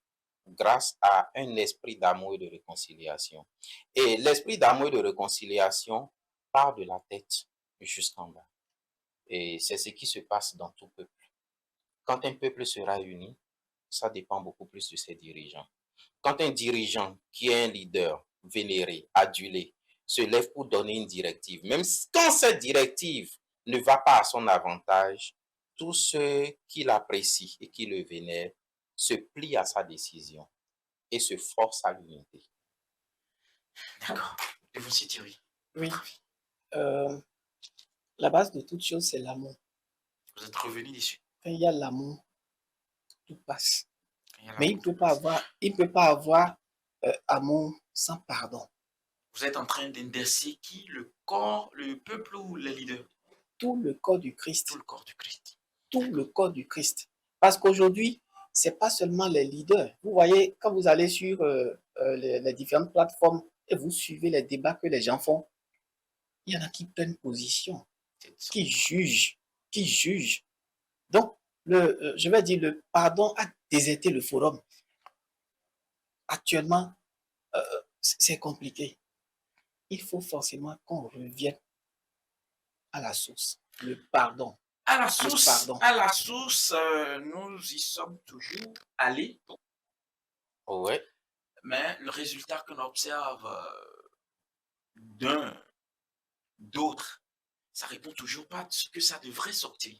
grâce à un esprit d'amour et de réconciliation. Et l'esprit d'amour et de réconciliation part de la tête jusqu'en bas. Et c'est ce qui se passe dans tout peuple. Quand un peuple sera uni, ça dépend beaucoup plus de ses dirigeants. Quand un dirigeant qui est un leader vénéré, adulé, se lève pour donner une directive, même quand cette directive ne va pas à son avantage, tous ceux qui l'apprécient et qui le vénèrent se plient à sa décision et se forcent à l'unité. D'accord. Et vous, Thierry? Oui. La base de toute chose, c'est l'amour. Vous êtes revenu dessus. Quand il y a l'amour, tout passe. Mais il ne peut pas avoir amour sans pardon. Vous êtes en train d'endesser qui? Le corps, le peuple ou les leaders? Tout le corps du Christ. Tout le corps du Christ. Tout le corps du Christ. Parce qu'aujourd'hui, ce n'est pas seulement les leaders. Vous voyez, quand vous allez sur les différentes plateformes et vous suivez les débats que les gens font, il y en a qui prennent position, qui jugent. Donc, je vais dire, le pardon a déserté le forum. Actuellement, c'est compliqué. Il faut forcément qu'on revienne à la source, le pardon. À la source, nous y sommes toujours allés. Oui. Mais le résultat qu'on observe d'autres, ça répond toujours pas à ce que ça devrait sortir.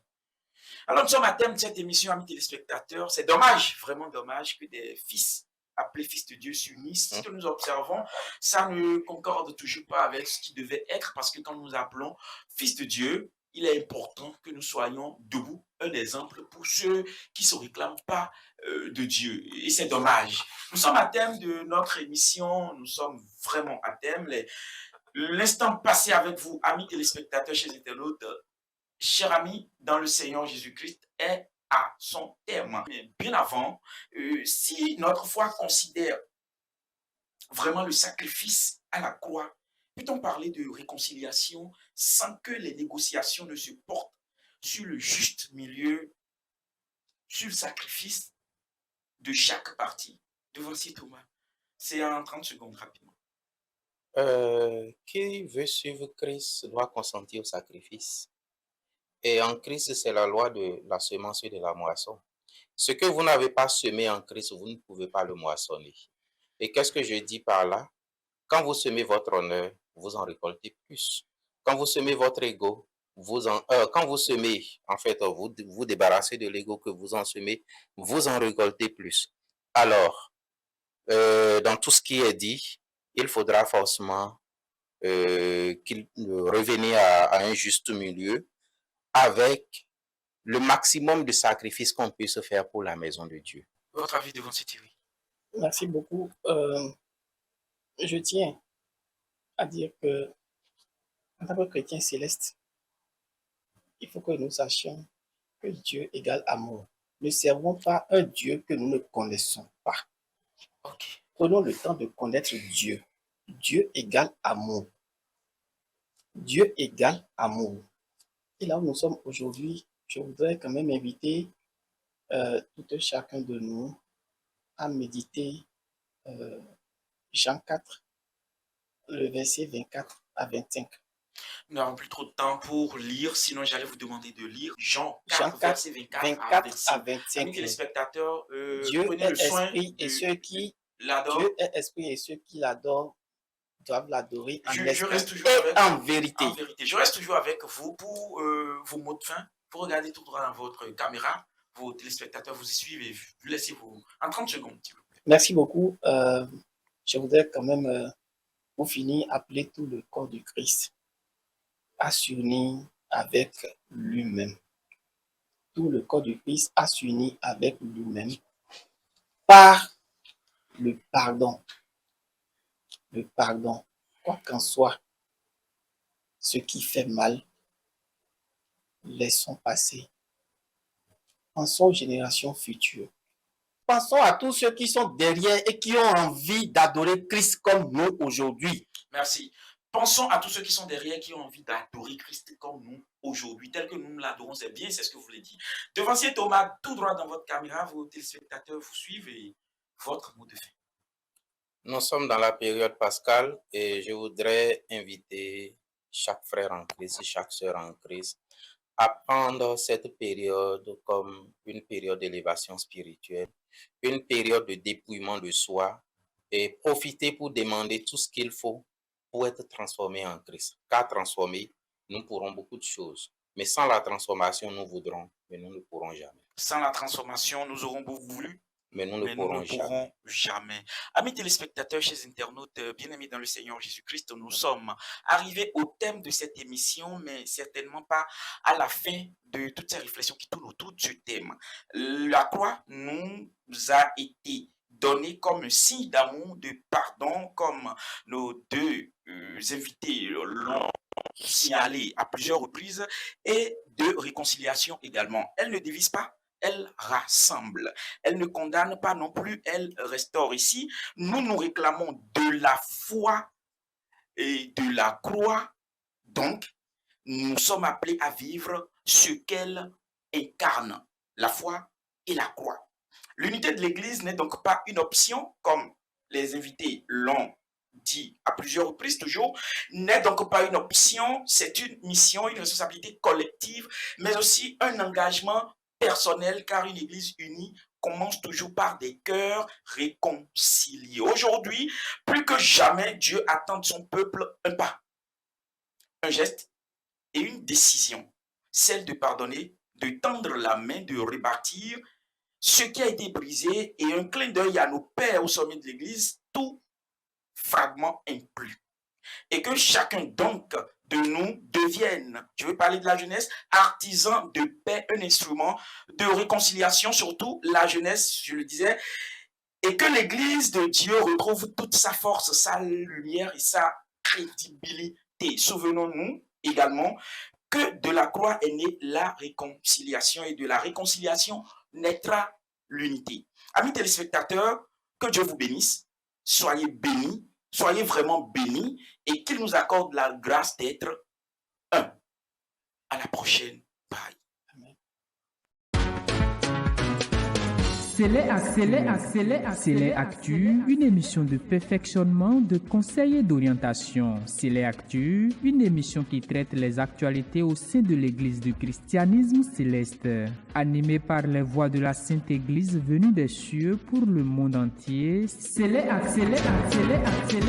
Alors, nous sommes à thème de cette émission, amis téléspectateurs. C'est dommage, vraiment dommage que des fils appelés fils de Dieu s'unissent. Ce que nous observons, ça ne concorde toujours pas avec ce qui devait être, parce que quand nous appelons fils de Dieu, il est important que nous soyons debout, un exemple pour ceux qui ne se réclament pas de Dieu. Et c'est dommage. Nous sommes à thème de notre émission, nous sommes vraiment à thème. L'instant passé avec vous, amis téléspectateurs, chers internautes, chers amis dans le Seigneur Jésus-Christ, est à son terme. Mais bien avant, si notre foi considère vraiment le sacrifice à la croix? Peut-on parler de réconciliation sans que les négociations ne se portent sur le juste milieu, sur le sacrifice de chaque partie? Devancier Thomas, c'est en 30 secondes rapidement. Qui veut suivre Christ doit consentir au sacrifice. Et en Christ, c'est la loi de la semence et de la moisson. Ce que vous n'avez pas semé en Christ, vous ne pouvez pas le moissonner. Et qu'est-ce que je dis par là? Quand vous semez votre honneur, vous en récoltez plus. Quand vous semez votre ego, quand vous semez, en fait, vous débarrassez de l'ego que vous en semez, vous en récoltez plus. Alors, dans tout ce qui est dit, il faudra forcément qu'il revenir à un juste milieu avec le maximum de sacrifices qu'on puisse faire pour la maison de Dieu. Votre avis, Devancier Thierry? Merci beaucoup. Je tiens à dire que, en tant que chrétien céleste, il faut que nous sachions que Dieu égale amour. Ne servons pas un Dieu que nous ne connaissons pas. Ok. Prenons le temps de connaître Dieu. Dieu égale amour. Dieu égale amour. Et là où nous sommes aujourd'hui, je voudrais quand même inviter tout un chacun de nous à méditer Jean 4, le verset 24 à 25. Nous n'avons plus trop de temps pour lire, sinon j'allais vous demander de lire Jean 4, Jean 4, verset 24 24 à à 25. 25. Amis téléspectateurs, Dieu prenez est le soin esprit et de ceux qui l'adorent. Dieu est esprit et ceux qui l'adorent doivent l'adorer en Je esprit reste toujours et avec en vous. vérité. En vérité, je reste toujours avec vous pour vos mots de fin. Vous regardez tout droit dans votre caméra, vos téléspectateurs vous y suivent et vous laissez vous en 30 secondes, s'il vous plaît. Merci beaucoup. Je voudrais quand même, pour finir, appeler tout le corps du Christ à s'unir avec lui-même. Tout le corps du Christ à s'unir avec lui-même par le pardon. Le pardon, quoi qu'en soit, ce qui fait mal, laissons passer. Pensons aux générations futures. Pensons à tous ceux qui sont derrière et qui ont envie d'adorer Christ comme nous aujourd'hui. Merci. Pensons à tous ceux qui sont derrière, qui ont envie d'adorer Christ comme nous aujourd'hui, tel que nous l'adorons. C'est bien, c'est ce que vous voulez dire. Devancier Thomas, tout droit dans votre caméra, vos téléspectateurs vous suivent et votre mot de fin. Nous sommes dans la période pascale et je voudrais inviter chaque frère en Christ, chaque sœur en Christ à prendre cette période comme une période d'élévation spirituelle, une période de dépouillement de soi et profiter pour demander tout ce qu'il faut pour être transformé en Christ. Car transformé, nous pourrons beaucoup de choses. Mais sans la transformation, nous voudrons, mais nous ne pourrons jamais. Sans la transformation, nous aurons beaucoup voulu, mais nous ne pourrons jamais. Amis téléspectateurs, chers internautes, bien-aimés dans le Seigneur Jésus-Christ, nous sommes arrivés au thème de cette émission, mais certainement pas à la fin de toutes ces réflexions qui tournent autour de ce thème. La croix nous a été donnée comme un signe d'amour, de pardon, comme nos deux invités l'ont signalé à plusieurs reprises, et de réconciliation également. Elle ne divise pas, elle rassemble. Elle ne condamne pas non plus, elle restaure. Ici, nous nous réclamons de la foi et de la croix. Donc, nous sommes appelés à vivre ce qu'elle incarne, la foi et la croix. L'unité de l'Église n'est donc pas une option, comme les invités l'ont dit à plusieurs reprises toujours, n'est donc pas une option, c'est une mission, une responsabilité collective, mais aussi un engagement personnel, car une église unie commence toujours par des cœurs réconciliés. Aujourd'hui, plus que jamais, Dieu attend de son peuple un pas, un geste et une décision, celle de pardonner, de tendre la main, de répartir ce qui a été brisé et un clin d'œil à nos pères au sommet de l'église, tout fragment inclus. Et que chacun donc de nous devienne, je veux parler de la jeunesse, artisan de paix, un instrument de réconciliation, surtout la jeunesse, je le disais, et que l'Église de Dieu retrouve toute sa force, sa lumière et sa crédibilité. Souvenons-nous également que de la croix est née la réconciliation et de la réconciliation naîtra l'unité. Amis téléspectateurs, que Dieu vous bénisse. soyez bénis, soyez vraiment bénis et qu'il nous accorde la grâce d'être un. À la prochaine. Bye. C'est Actu, une émission de perfectionnement, de conseil et d'orientation. C'est Actu, une émission qui traite les actualités au sein de l'Église du christianisme céleste. Animée par les voix de la Sainte Église venue des cieux pour le monde entier. C'est Actu.